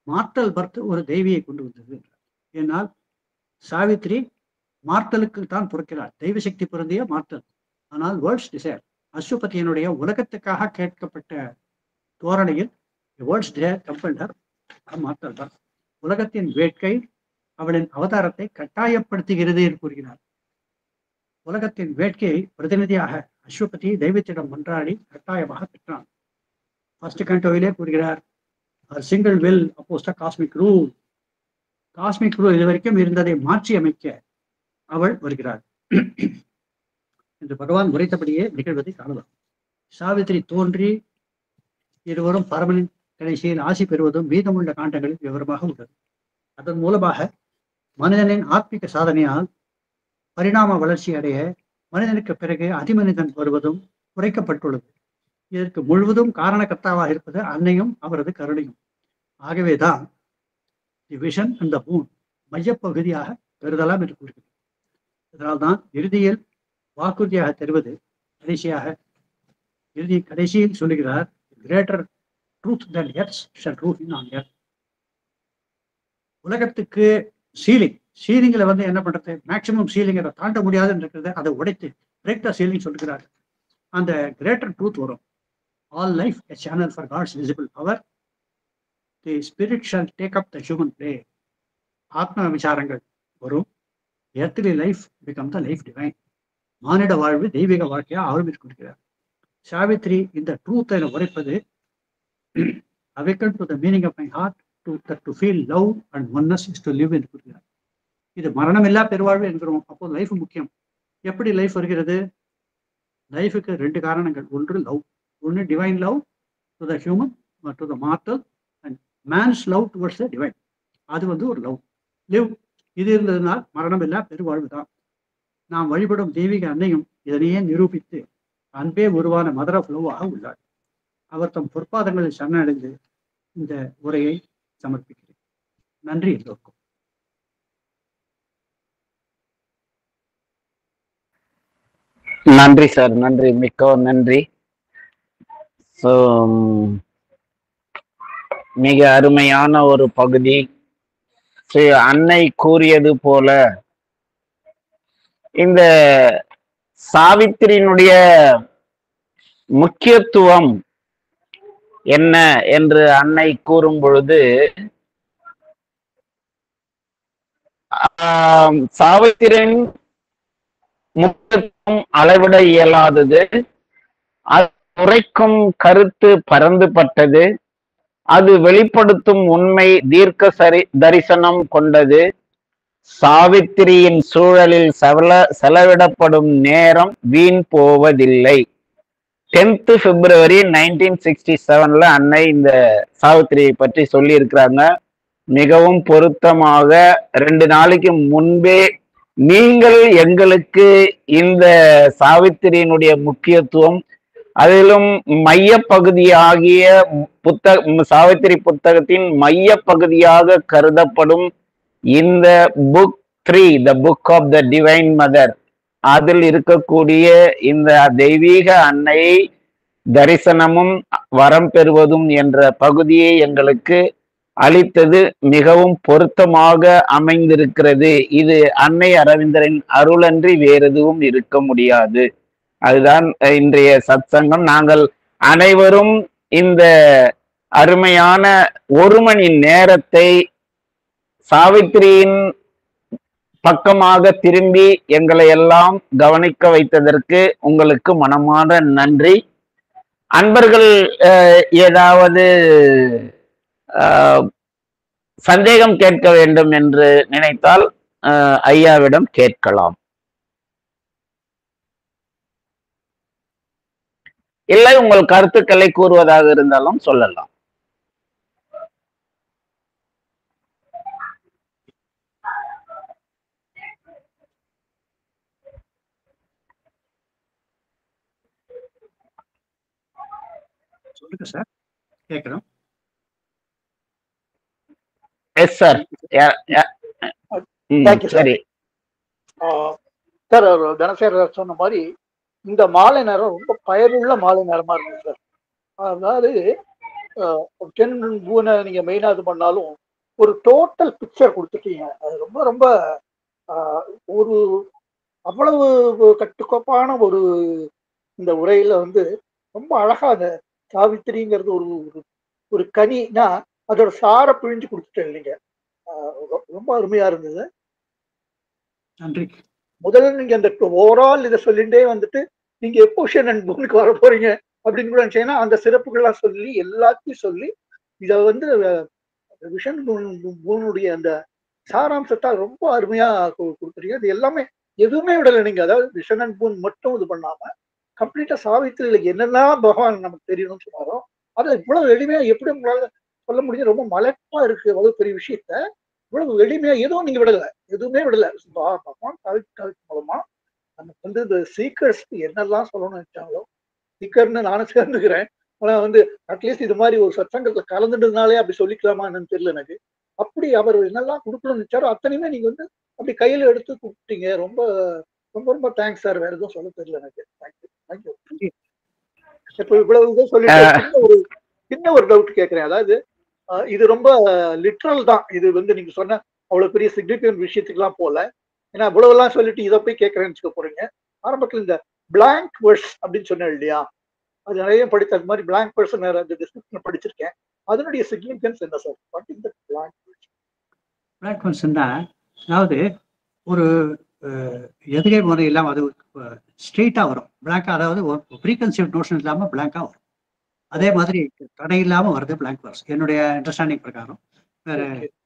மார்டல் பர்த் ஒரு தெய்வியை கொண்டு வந்தது. ஏனால் சாவித்ரி மார்டலுக்கு தான் பிறக்கிறார், தெய்வ சக்தி பொருந்திய மார்டல். ஆனால் வேர்ல்ட்ஸ் டிசைர் அஸ்வபதியினுடைய உலகத்துக்காக கேட்கப்பட்ட தோரணையில் world's desire compelled her mortal birth. உலகத்தின் வேட்கை அவளின் அவதாரத்தை கட்டாயப்படுத்துகிறது என்று கூறுகிறார். உலகத்தின் வேட்கையை பிரதிநிதியாக அஸ்வபதி தெய்வத்திடம் மன்றாடி கட்டாயமாக பெற்றான். ஃபர்ஸ்ட் கண்டோவிலே கூறுகிறார், single will அப்போஸ்ட் cosmic rule. Cosmic rule இதுவரைக்கும் இருந்ததை மாற்றி அமைக்க அவள் வருகிறாள் என்று பகவான் உரைத்தபடியே நிகழ்வதை காணலாம். சாவித்திரி தோன்றி இருவரும் பரமனின் கடைசியில் ஆசி பெறுவதும் மீதமுள்ள காண்டங்களில் விவரமாக உள்ளது. அதன் மூலமாக மனிதனின் ஆத்மீக சாதனையால் பரிணாம வளர்ச்சி அடைய மனிதனுக்கு பிறகு அதிமனிதன் வருவதும் குறைக்கப்பட்டுள்ளது. இதற்கு முழுவதும் காரணகர்த்தாவாக இருப்பது அன்னையும் அவரது கருணையும். ஆகவேதான் the vision and the boon மையப்பகுதியாக பெறுதலாம் என்று கூறுகிறது. இதனால்தான் இறுதியில் வாக்குறுதியாக தருவது கடைசியில் சொல்லுகிறார், greater truth than earth shall rule in on earth. உலகத்துக்கு சீலிங்ல என்ன பண்றது? மேக்சிமம் சீலிங் அதை தாண்ட முடியாதுன்னு இருக்கிறத அதை உடைத்து பிரேக் த சீலிங் சொல்லுகிறார். அந்த கிரேட்டர் ட்ரூத் வரும். All life a channel for God's visible power. The spirit shall take up the human play. ஆத்ம விசாரங்கள் வரும். Earthly life become the life divine. மானிட வாழ்வு தெய்வீக வாழ்க்கையா ஆரம்பித்துக் சாவித்ரி இந்த ட்ரூத்தை உரைப்பது awaken to the meaning of my heart, to feel love and oneness is to live என்று கூறுகிறார். இது மரணம் இல்லா பெருவாழ்வு என்கிறோம். அப்போ லைஃப் முக்கியம். எப்படி லைஃப் வருகிறது? லைஃபுக்கு 2 காரணங்கள். ஒன்று லவ், ஒன்று divine love to the human, to the mortal, and man's love towards the divine. அது ஒரு லவ் லிவ். இது இருந்ததுனால் மரணம் இல்லா பெருவாழ்வு தான். நாம் வழிபடும் தெய்வீக அன்னையும் இதனையே நிரூபித்து அன்பே உருவான மதர் ஆஃப் லவ் ஆக உள்ளார். அவர் தம் பொற்பாதங்களில் சரணடைந்து இந்த உரையை சமர்ப்பிக்கிறேன். நன்றி எல்லோருக்கும். நன்றி சார், நன்றி, மிக்க நன்றி. ஸோ மிக அருமையான ஒரு பகுதி. அன்னை கூறியது போல இந்த சாவித்திரியினுடைய முக்கியத்துவம் என்ன என்று அன்னை கூறும் பொழுது, சாவித்திரியின் முக்கியத்துவம் அளவிட இயலாதது, அது உரைக்கும் கருத்து பரந்துபட்டது, அது வெளிப்படுத்தும் உண்மை தீர்க்க தரிசனம் கொண்டது, சாவித்திரியின் சூழலில் செலவிடப்படும் நேரம் வீண் போவதில்லை. 10th February 1967 அன்னை இந்த சாவித்திரியை பற்றி சொல்லி இருக்கிறாங்க. மிகவும் பொருத்தமாக 2 நாளைக்கு முன்பே நீங்கள் எங்களுக்கு இந்த சாவித்திரியினுடைய முக்கியத்துவம், அதிலும் மைய பகுதியாகிய சாவித்திரி புத்தகத்தின் மைய பகுதியாக கருதப்படும் இந்த book 3, the book of the divine mother, அதில் இருக்கக்கூடிய இந்த தெய்வீக அன்னையை தரிசனமும் வரம் பெறுவதும் என்ற பகுதியை எங்களுக்கு அளித்தது மிகவும் பொருத்தமாக அமைந்திருக்கிறது. இது அன்னை அரவிந்தரின் அருளன்றி வேறு எதுவும் இருக்க முடியாது. அதுதான் இன்றைய சத்சங்கம். நாங்கள் அனைவரும் இந்த அருமையான 1 மணி நேரத்தை சாவித்திரியின் பக்கமாக திரும்பி எங்களை எல்லாம் கவனிக்க வைத்ததற்கு உங்களுக்கு மனமார்ந்த நன்றி. அன்பர்கள் ஏதாவது சந்தேகம் கேட்க வேண்டும் என்று நினைத்தால் ஐயாவிடம் கேட்கலாம். இல்லை உங்கள் கருத்துக்களை கூறுவதாக இருந்தாலும் சொல்லலாம். சொல்லுங்க சார், கேட்கிறோம். Yes sir. சரி சார், தனசேகர் சொன்ன மாதிரி இந்த மாலை நேரம் ரொம்ப பயனுள்ள மாலை நேரமா இருக்கு சார். அதாவது நீங்க மெயினா இது பண்ணாலும் ஒரு டோட்டல் பிக்சர் கொடுத்துட்டீங்க. அது ரொம்ப ரொம்ப ஒரு அவ்வளவு கட்டுக்கோப்பான ஒரு இந்த உரையில வந்து ரொம்ப அழகா அந்த சாவித்திரிங்கிறது ஒரு ஒரு கனினா அதோட சாரை பிழிஞ்சு கொடுத்துட்டேன் இல்லைங்க. ரொம்ப அருமையா இருந்தது. நன்றி. முதல்ல நீங்க அந்த ஓவரால் இதை சொல்லிட்டே வந்துட்டு நீங்க எப்போ ஷெனன் பூனுக்கு வர போறீங்க அப்படின்னு கூட நினைச்சீங்கன்னா அந்த சிறப்புகள்லாம் சொல்லி எல்லாத்தையும் சொல்லி இதை வந்து விஷன் பூனுடைய அந்த சாராம்சத்தை ரொம்ப அருமையா கொடுக்குறீங்க. இது எல்லாமே எதுவுமே விடலை நீங்க. அதாவது விஷன் அண்ட் பூன் மட்டும் இது பண்ணாம கம்ப்ளீட்டா சாவித்திரியில என்னெல்லாம் பகவான் நமக்கு தெரியணும்னு சொன்னாரோ அதை இவ்வளவு எளிமையா எப்படி உங்களால சொல்ல முடியும். ரொம்ப மலைப்பா இருக்கு அவ்வளவு பெரிய விஷயத்த இவ்வளவு எளிமையா எதுவும் நீங்க விடல, எதுவுமே விடல. பகவான் சாவித்திரி மூலமா நமக்கு வந்து இந்த சீக்கர்ஸ்க்கு என்னெல்லாம் சொல்லணும்னு நினைச்சாங்களோ, சீக்கர்னு நானும் சேர்ந்துக்கிறேன். ஆனா வந்து அட்லீஸ்ட் இது மாதிரி ஒரு சத்சங்கத்துல கலந்துட்டதுனாலே அப்படி சொல்லிக்கலாமா என்னன்னு தெரியல எனக்கு. அப்படி அவர் என்னெல்லாம் கொடுக்கணும்னு நினைச்சாரோ அத்தனையுமே நீங்க வந்து அப்படி கையில எடுத்து கொடுத்தீங்க. ரொம்ப ரொம்ப ரொம்ப தேங்க்ஸ் சார். வேற எதுவும் சொல்ல தெரியல எனக்கு. தேங்க்யூ. இப்போ இவ்வளவு சொல்லிட்டு சின்ன ஒரு டவுட் கேட்கிறேன். அதாவது இது ரொம்ப லிட்ரல் தான். இது வந்து நீங்க சொன்ன அவ்வளவு பெரிய சிக்னிபிகன்ட் விஷயத்துக்குலாம் போல. ஏன்னா இவ்வளவு எல்லாம் சொல்லிட்டு இதை போய் கேட்கறேன்னு வச்சுக்க போறீங்க. ஆரம்பத்துல இந்த பிளாங்க் வெர்ஸ் அப்படின்னு சொன்னேன் இல்லையா, அது நிறைய படித்த அது மாதிரி பிளாங்க் வெர்ஸ் அந்த டிஸ்கிரிப்ஷன் படிச்சிருக்கேன். அதனுடைய சிக்னிபிகன்ஸ் என்ன sir? What is the blank verse? பிளாங்க் வெர்ஸ்னா அதாவது ஒரு எதுகை முறை இல்லாமல் அது ஸ்ட்ரெயிட்டா வரும். பிளாங்கா, அதாவது ப்ரீகன்சீவ் நோஷன் இல்லாம பிளாங்கா வரும். அதே மாதிரி தடை இல்லாம வருது பிளாங்க் வெர்ஸ். என்னுடைய அண்டர்ஸ்டாண்டிங் பிரகாரம். வேற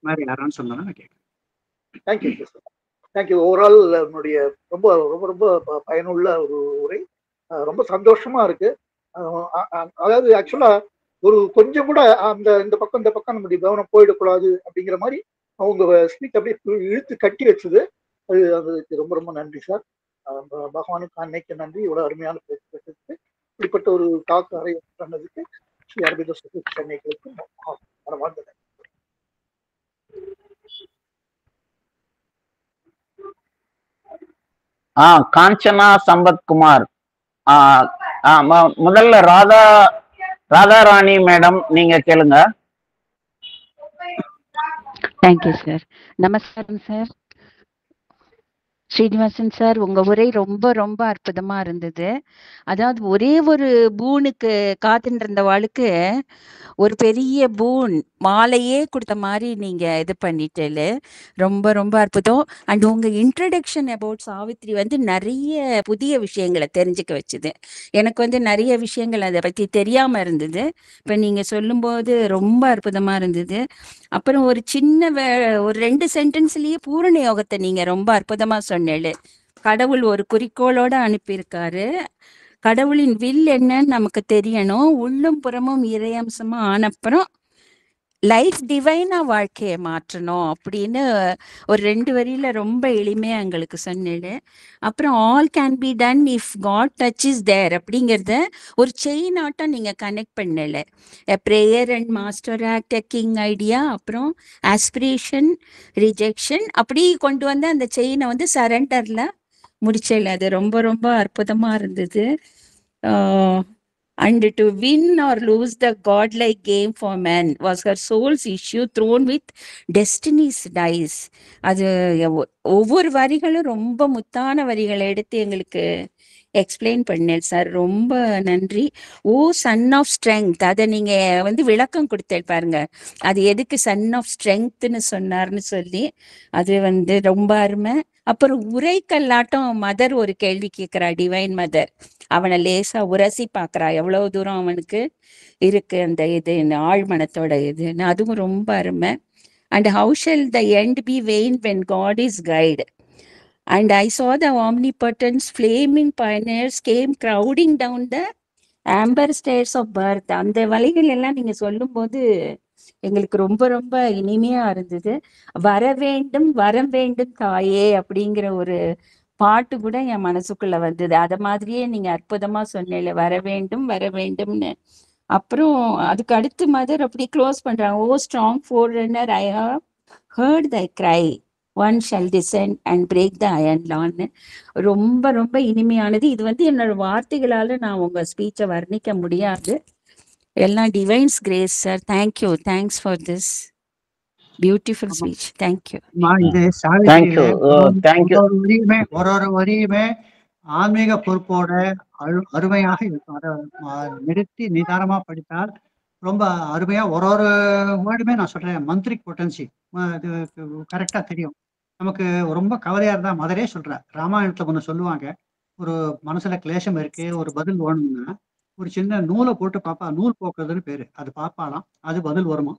மாதிரி யாரான்னு சொன்னா நான் கேட்கிறேன். Thank you sir. தேங்க்யூ. ஓவரால் என்னுடைய ரொம்ப ரொம்ப ரொம்ப பயனுள்ள ஒரு உரை. ரொம்ப சந்தோஷமா இருக்கு. அதாவது ஆக்சுவலா ஒரு கொஞ்சம் கூட இந்த பக்கம் நம்முடைய கவனம் போயிடக்கூடாது அப்படிங்கிற மாதிரி அவங்க ஸ்பீச் அப்படியே இழுத்து கட்டி வச்சது. அதுக்கு ரொம்ப ரொம்ப நன்றி சார். பகவானுக்கு அன்னைக்கு நன்றி. இவ்வளவு அருமையான பேச்சு இப்படிப்பட்ட ஒரு டாக் அறை பண்ணதுக்கு ஸ்ரீ அரவிந்த சென்னைகளுக்கு மனமார்ந்த நன்றி. காஞ்சனா சம்பத்குமார். முதல்ல ராதாராணி மேடம் நீங்க கேளுங்க. Thank you sir. நமஸ்காரம் சார். ஸ்ரீனிவாசன் சார், உங்க உரை ரொம்ப ரொம்ப அற்புதமா இருந்தது. அதாவது ஒரே ஒரு பூனுக்கு காத்துட்டு இருந்தவாளுக்கு ஒரு பெரிய பூன் மாலையே கொடுத்த மாதிரி நீங்க இது பண்ணிட்டேல. ரொம்ப ரொம்ப அற்புதம். அண்ட் உங்க இன்ட்ரடக்ஷன் அபவுட் சாவித்ரி வந்து நிறைய புதிய விஷயங்களை தெரிஞ்சுக்க வச்சுது. எனக்கு வந்து நிறைய விஷயங்கள் அதை பத்தி தெரியாம இருந்தது. இப்ப நீங்க சொல்லும்போது ரொம்ப அற்புதமா இருந்தது. அப்புறம் ஒரு சின்ன ஒரு 2 சென்டென்ஸ்லயே பூரண யோகத்தை நீங்க ரொம்ப அற்புதமா சொன்னேளு. கடவுள் ஒரு குறிக்கோளோட அனுப்பியிருக்காரு. கடவுளின் வில் என்னன்னு நமக்கு தெரியணும். உள்ளும் புறமும் இறையம்சமா ஆனப்புறம் லைஃப் டிவைனா வாழ்க்கையை மாற்றணும் அப்படின்னு ஒரு 2 வரியில ரொம்ப எளிமையா எங்களுக்கு சொன்னேன். அப்புறம் all can be done if god touch is there அப்படிங்கிறத ஒரு செயின் ஆட்டம் நீங்க கனெக்ட் பண்ணல. Prayer and master act, king idea, அப்புறம் ஆஸ்பிரேஷன், ரிஜெக்ஷன், அப்படி கொண்டு வந்து அந்த செயினை வந்து சரண்டர்ல முடிச்சல. அது ரொம்ப ரொம்ப அற்புதமா இருந்தது. And to win or lose the godlike game for man was her soul's issue thrown with destiny's dice. அது ஒவ்வொரு வரிகளும் ரொம்ப முத்தான வரிகளை எடுத்து எங்களுக்கு எக்ஸ்பிளைன் பண்ணேன் சார். ரொம்ப நன்றி. ஓ சன் ஆஃப் ஸ்ட்ரெங்க், அதை நீங்க வந்து விளக்கம் கொடுத்தேன் பாருங்க. அது எதுக்கு சன் ஆஃப் ஸ்ட்ரெங்க்னு சொன்னார்னு சொல்லி அது வந்து ரொம்ப அருமை. அப்புறம் உரைக்கல்லாட்டம் மதர் ஒரு கேள்வி கேட்கிறா, டிவைன் மதர். அவனை லேசா உரசி பாக்குறா, எவ்வளவு தூரம் அவனுக்கு இருக்கு அந்த இது ஆழ்மனத்தோட இதுன்னு. அதுவும் ரொம்ப அருமை. And how shall the end be vain when god is guide. And I saw the omnipotence flaming pioneers came crowding down the amber stairs of birth. அந்த வழிகள் எல்லாம் நீங்க சொல்லும் போது எங்களுக்கு ரொம்ப ரொம்ப இனிமையா இருந்தது. வர வேண்டும் வரம் வேண்டும் தாயே அப்படிங்கிற ஒரு பாட்டு கூட என் மனசுக்குள்ள வந்தது. அத மாதிரியே நீங்க அற்புதமா சொன்னீங்க, வர வேண்டும் வர வேண்டும்னு. அப்புறம் அதுக்கு அடுத்து மதர் அப்படி க்ளோஸ் பண்றாங்க. O strong forerunner, I have heard thy cry, one shall descend and break the iron லான்னு. ரொம்ப ரொம்ப இனிமையானது. இது வந்து என்னோட வார்த்தைகளால நான் உங்க ஸ்பீச்சை வர்ணிக்க முடியாது. எல்லாம் Divine's grace sir. Thank you, thanks for this beautiful speech. Thank you. இது தேங்க்யூ தேங்க்யூ. ஒரு வரியுமே ஆன்மீக பொறுப்போட அருமையாக இருக்கும். அதை நிறுத்தி நிதானமா படித்தால் ரொம்ப அருமையா ஒரு வேர்டுமே நான் சொல்றேன் மந்த்ரிக் பொட்டன்சி கரெக்டா தெரியும். நமக்கு ரொம்ப கவலையா இருந்தா மதரே சொல்ற, ராமாயணத்துல ஒண்ணு சொல்லுவாங்க, ஒரு மனசுல கிளேசம் இருக்கு, ஒரு பதில் வேணும்னா ஒரு சின்ன நூலை போட்டு பாப்பா, நூல் போக்குறதுன்னு பேரு, அது பாப்பாலாம், அது பதில் வருமா,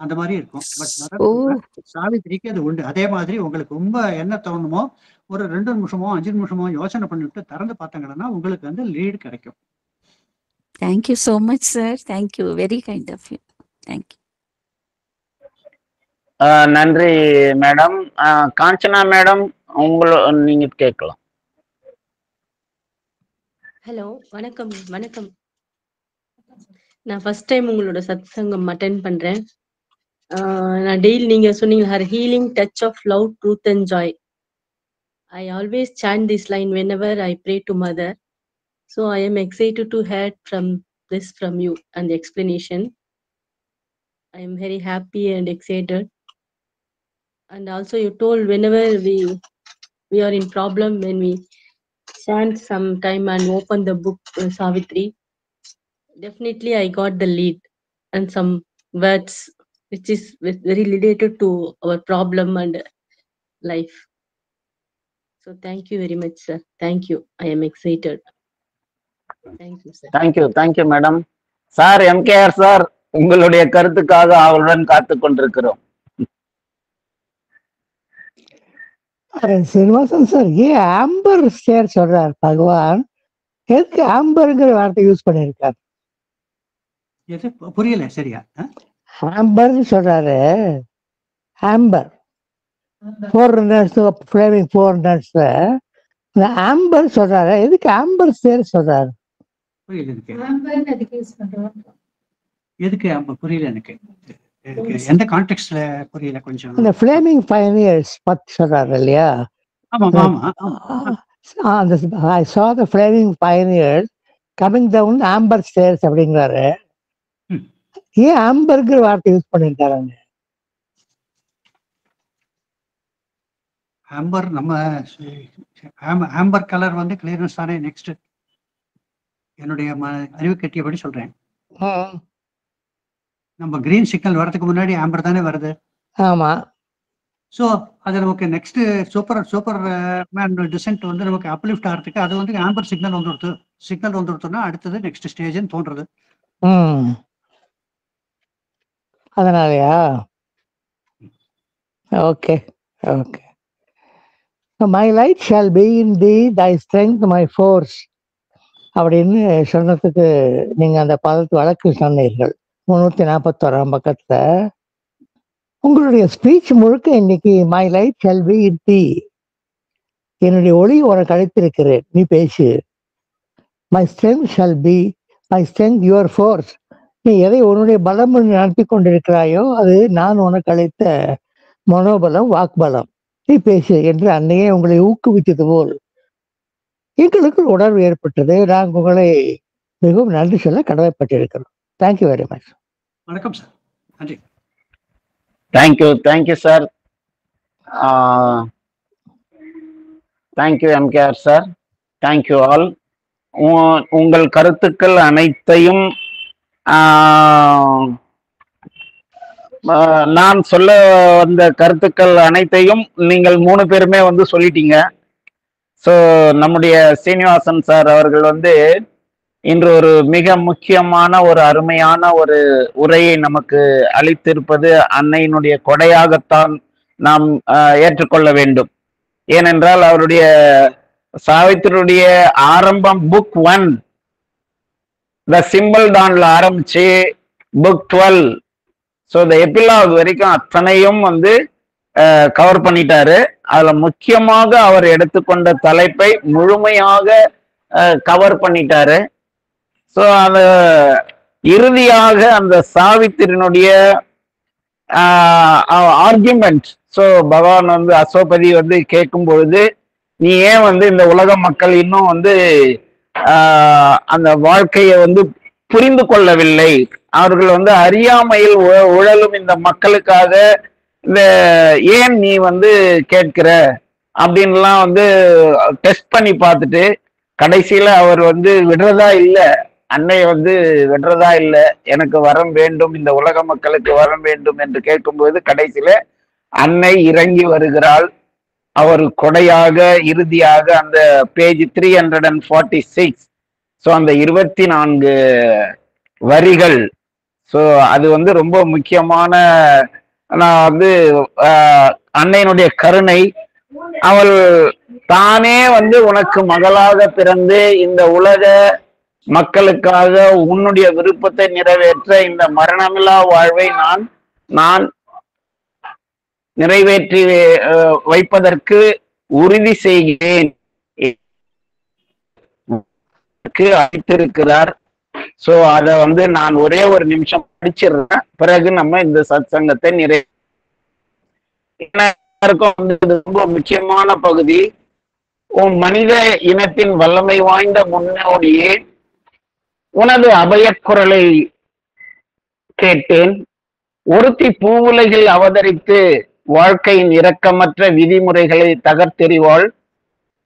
அந்த மாதிரி இருக்கும். பட் மதர் சாவித்திரிக்கு அது உண்டு. அதே மாதிரி உங்களுக்கு ரொம்ப என்ன தோணுமோ ஒரு 2 நிமிஷமோ 5 நிமிஷமோ யோசனை பண்ணிவிட்டு திறந்து பார்த்தாங்கன்னா உங்களுக்கு வந்து லீடு கிடைக்கும். Thank you so much, sir. Thank you. Very kind of you. Thank you. நன்றி மேடம். காஞ்சனா மேடம், நீங்க கேட்கலாம். ஹலோ, வணக்கம். வணக்கம். நான் ஃபர்ஸ்ட் டைம் உங்களோட சத் சங்கம் அட்டென்ட் பண்றேன். நான் டெய்லி நீங்க சொன்னீங்க her healing touch of love truth and joy. I always chant this line whenever I pray to Mother. So I am excited to hear from you and the explanation. I am very happy and excited. And also you told whenever we are in problem, when we chant some time and open the book Savitri, definitely I got the lead and some words which is very related to our problem and life. So thank you very much, sir. Thank you. I am excited. Thank you, sir. Thank you madam. Sir, MKR sir, உங்களுடைய கருத்துக்காக அவளுடன் காத்து கொண்டிருக்கிறோம். சீனிவாசன் சார், ஏன் ஆம்பர் ஸ்டேர் சொல்றார் பகவான்? எதுக்கு ஆம்பர்ங்கிற வார்த்தை யூஸ் பண்ணிருக்காரு? எது புரியல சரியா? ஆம்பர்னு சொல்றாரு. ஆம்பர் ஃப்ளேமிங் 4 நட்ஸ், இந்த ஆம்பர் சொல்றாரு. எதுக்கு ஆம்பர் ஸ்டேர் சொல்றாரு? புரியல எனக்கு. எதுக்கு ஆம்பர் புரியல எனக்கு. எந்த கான்டெக்ஸ்ட்ல புரியல கொஞ்சம். இந்த ஃப்ளேமிங் பைனியர்ஸ் பத்தி சொல்றாரு இல்லையா? ஆமா ஆமா. அந்த I saw the flaming pioneers coming down amber stairs அப்படிங்கிறாரு. ஏன் ஆம்பர்ங்கிற வார்த்தை யூஸ் பண்ணிருக்காங்க? ஆம்பர் நம்ம ஆம்பர் கலர் வந்து கிளியரன்ஸ் தானே. நெக்ஸ்ட் என்னுடைய அறிவு கட்டியபடி சொல்றேன். நம்ம கிரீன் சிக்னல் வரதுக்கு முன்னாடி ஆம்பர் தானே வருது. ஆமா. ஸோ அது நமக்கு நெக்ஸ்ட் சூப்பர் மேன் டிசென்ட் வந்து நமக்கு அப்லிஃப்ட் ஆகிறதுக்கு அது வந்து ஆம்பர் சிக்னல் வந்துடுத்துன்னா அடுத்தது நெக்ஸ்ட் ஸ்டேஜ்னு தோன்றது. அதனாலயா? Okay okay. My light shall be in thee thy strength my force அப்படின்னு சொன்னதுக்கு நீங்க அந்த பதத்து வழக்கு சொன்னீர்கள் 341 பக்கத்துல. உங்களுடைய ஸ்பீச் முழுக்க இன்னைக்கு my light shall be in thee, என்னுடைய ஒளி உனக்கு அழைத்திருக்கிறேன், நீ பேசு. My strength shall be my strength your force, நீ எதை உன்னுடைய பலம் நடத்தி கொண்டிருக்கிறாயோ அது நான் உனக்கு அளித்த மனோபலம், வாக்பலம், நீ பேசு என்று அன்னையே உங்களை ஊக்குவித்தது போல் எங்களுக்கு உணர்வு ஏற்பட்டது. நாங்கள் உங்களை மிகவும் நன்றி சொல்ல கடமைப்பட்டிருக்கிறோம். Thank you very much. வணக்கம் சார். நன்றி. Thank you sir. Thank you MKR sir. Thank you all. உங்கள் கருத்துக்கள் அனைத்தையும் நான் சொல்ல வந்த கருத்துக்கள் அனைத்தையும் நீங்கள் 3 பேருமே வந்து சொல்லிட்டீங்க. ஸோ நம்முடைய சீனிவாசன் சார் அவர்கள் வந்து இன்று ஒரு மிக முக்கியமான ஒரு அருமையான ஒரு உரையை நமக்கு அளித்திருப்பது அன்னையினுடைய கொடையாகத்தான் நாம் ஏற்றுக்கொள்ள வேண்டும். ஏனென்றால் அவருடைய சாவித்திரியுடைய ஆரம்பம் புக் 1 த சிம்பிள் டான்ல ஆரம்பிச்சு புக் 12 ஸோ இந்த எபிலாக் வரைக்கும் அத்தனையும் வந்து கவர் பண்ணிட்டாரு. அதுல முக்கியமாக அவர் எடுத்துக்கொண்ட தலைப்பை முழுமையாக கவர் பண்ணிட்டாரு. ஸோ அந்த இறுதியாக அந்த சாவித்திரியினுடைய ஆர்குமெண்ட், ஸோ பகவான் வந்து அசோபதி வந்து கேட்கும் பொழுது, நீ ஏன் வந்து இந்த உலக மக்கள் இன்னும் வந்து அந்த வாழ்க்கையை வந்து புரிந்து கொள்ளவில்லை, அவர்கள் வந்து அறியாமையில் உழலும் இந்த மக்களுக்காக இந்த ஏன் நீ வந்து கேட்கிற அப்படின்லாம் வந்து டெஸ்ட் பண்ணி பார்த்துட்டு கடைசியில அவர் வந்து விடுறதா இல்லை, அன்னை வந்து விடுறதா இல்லை, எனக்கு வரம் வேண்டும், இந்த உலக மக்களுக்கு வரம் வேண்டும் என்று கேட்கும்போது கடைசியில அன்னை இறங்கி வருகிறாள். அவர் கொடையாக இறுதியாக அந்த பேஜ் 346, ஸோ அந்த 24 வரிகள், ஸோ அது வந்து ரொம்ப முக்கியமான. நான் வந்து அன்னையினுடைய கருணை, அவள் தானே வந்து உனக்கு மகளாக பிறந்து இந்த உலக மக்களுக்காக உன்னுடைய விருப்பத்தை நிறைவேற்ற இந்த மரணமில்லா வாழ்வை நான் நிறைவேற்றி வைப்பதற்கு உறுதி செய்கிறேன் அழைத்திருக்கிறார். சோ அத வந்து நான் ஒரே ஒரு நிமிஷம் படிச்சிடுறேன், பிறகு நம்ம இந்த சத்சங்கத்தை எல்லாருக்கும் வந்து இது ரொம்ப முக்கியமான பகுதி. உன் மனித இனத்தின் வல்லமை வாய்ந்த முன்னோடியே, உனது அபயக்குரலை கேட்டேன். ஒருத்தி பூவுலகில் அவதரித்து வாழ்க்கையின் இரக்கமற்ற விதிமுறைகளை தகர்த்தெறிவாள்.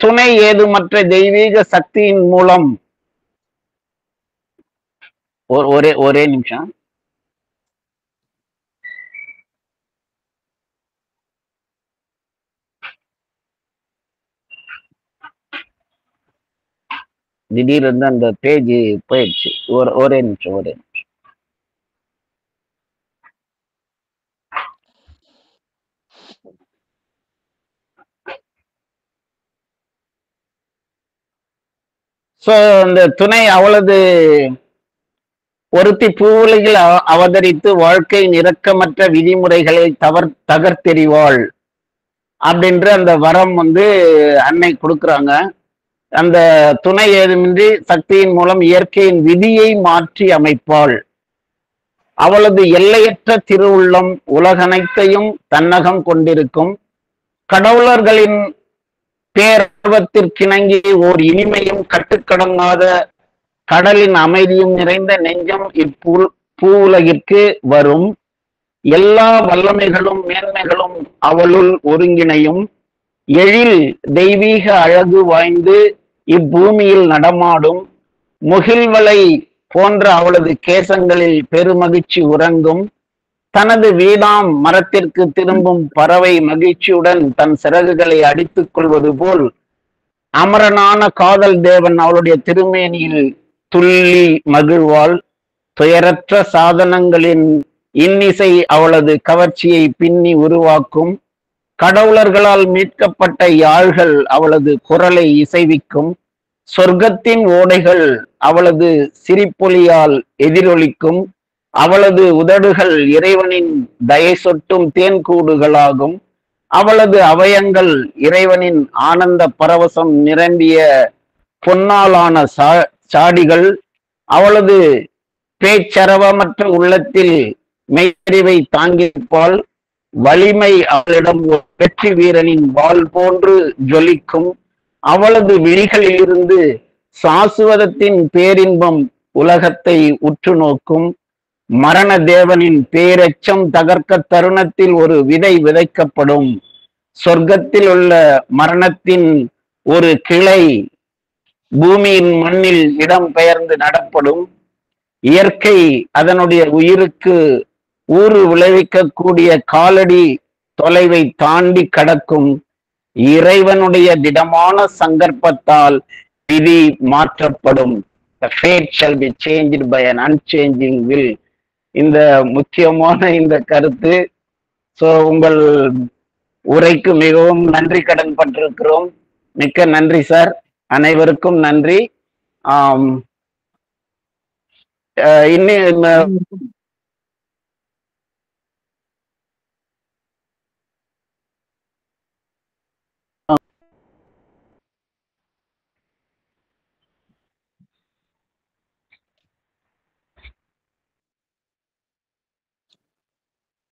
துணை ஏதுமற்ற தெய்வீக சக்தியின் மூலம் ஒரே நிமிஷம். திடீர்னு அந்த பேஜ் போயிடுச்சு. ஒரே நிமிஷம். சோ இந்த துணை அவளது ஒருத்தி பூவுலகில் அவதரித்து வாழ்க்கையின் இரக்கமற்ற விதிமுறைகளை தகர்த்தெறிவாள் அப்படின்ற அந்த வரம் வந்து அன்னை கொடுக்குறாங்க. அந்த துணை ஏதுமின்றி சக்தியின் மூலம் இயற்கையின் விதியை மாற்றி அமைப்பாள். அவளது எல்லையற்ற திருவுள்ளம் உலகனைத்தையும் தன்னகம் கொண்டிருக்கும். கடவுளர்களின் பேரவத்திற்கிணங்கி ஓர் இனிமையும் கட்டுக்கடங்காத கடலின் அமைதியும் நிறைந்த நெஞ்சம் பூவுலகிற்கு வரும். எல்லா வல்லமைகளும் மேன்மைகளும் அவளுள் ஒருங்கிணையும். எழில் தெய்வீக அழகு வாய்ந்து இப்பூமியில் நடமாடும் முகில்வலை போன்ற அவளது கேசங்களில் பெருமகிழ்ச்சி உறங்கும். தனது வீடாம் மரத்திற்கு திரும்பும் பறவை மகிழ்ச்சியுடன் தன் சிறகுகளை அடித்துக் கொள்வது போல் அமரனான காதல் தேவன் அவளுடைய திருமேனியில் துள்ளி மகிழ்வாள். துயரற்ற சாதனங்களின் இன்னிசை அவளது கவர்ச்சியை பின்னி உருவாக்கும். கடவுளர்களால் மீட்கப்பட்ட யாழ்கள் அவளது குரலை இசைவிக்கும். சொர்க்கத்தின் ஓடைகள் அவளது சிரிப்பொலியால் எதிரொலிக்கும். அவளது உதடுகள் இறைவனின் தயை சொட்டும் தேன்கூடுகளாகும். அவளது அவயங்கள் இறைவனின் ஆனந்த பரவசம் நிரம்பிய பொன்னாலான சாடிகள். அவளது பேச்சரவமற்ற உள்ளத்தில் மெய்யறிவை தாங்கியிருப்பாள். வலிமை அவளிடம் வெற்றி வீரனின் வாள் போன்று ஜொலிக்கும். அவளது விழிகளிலிருந்து சாசுவதத்தின் பேரின்பம் உலகத்தை உற்று நோக்கும். மரண தேவனின் பேரெச்சம் தகர்க்க தருணத்தில் ஒரு விதை விதைக்கப்படும். சொர்க்கத்தில் உள்ள மரணத்தின் ஒரு கிளை பூமியின் மண்ணில் இடம் பெயர்ந்து நடப்படும். இயற்கை அதனுடைய உயிருக்கு ஊறு விளைவிக்கக்கூடிய காலடி தொலைவை தாண்டி கடக்கும். இறைவனுடைய திடமான சங்கற்பத்தால் விதி மாற்றப்படும். The fate shall be changed by an unchanging will. இந்த முக்கியமான இந்த கருத்து. உங்கள் உரைக்கு மிகவும் நன்றி கடன் பட்டிருக்கிறோம். மிக்க நன்றி சார். அனைவருக்கும் நன்றி. இன்னும்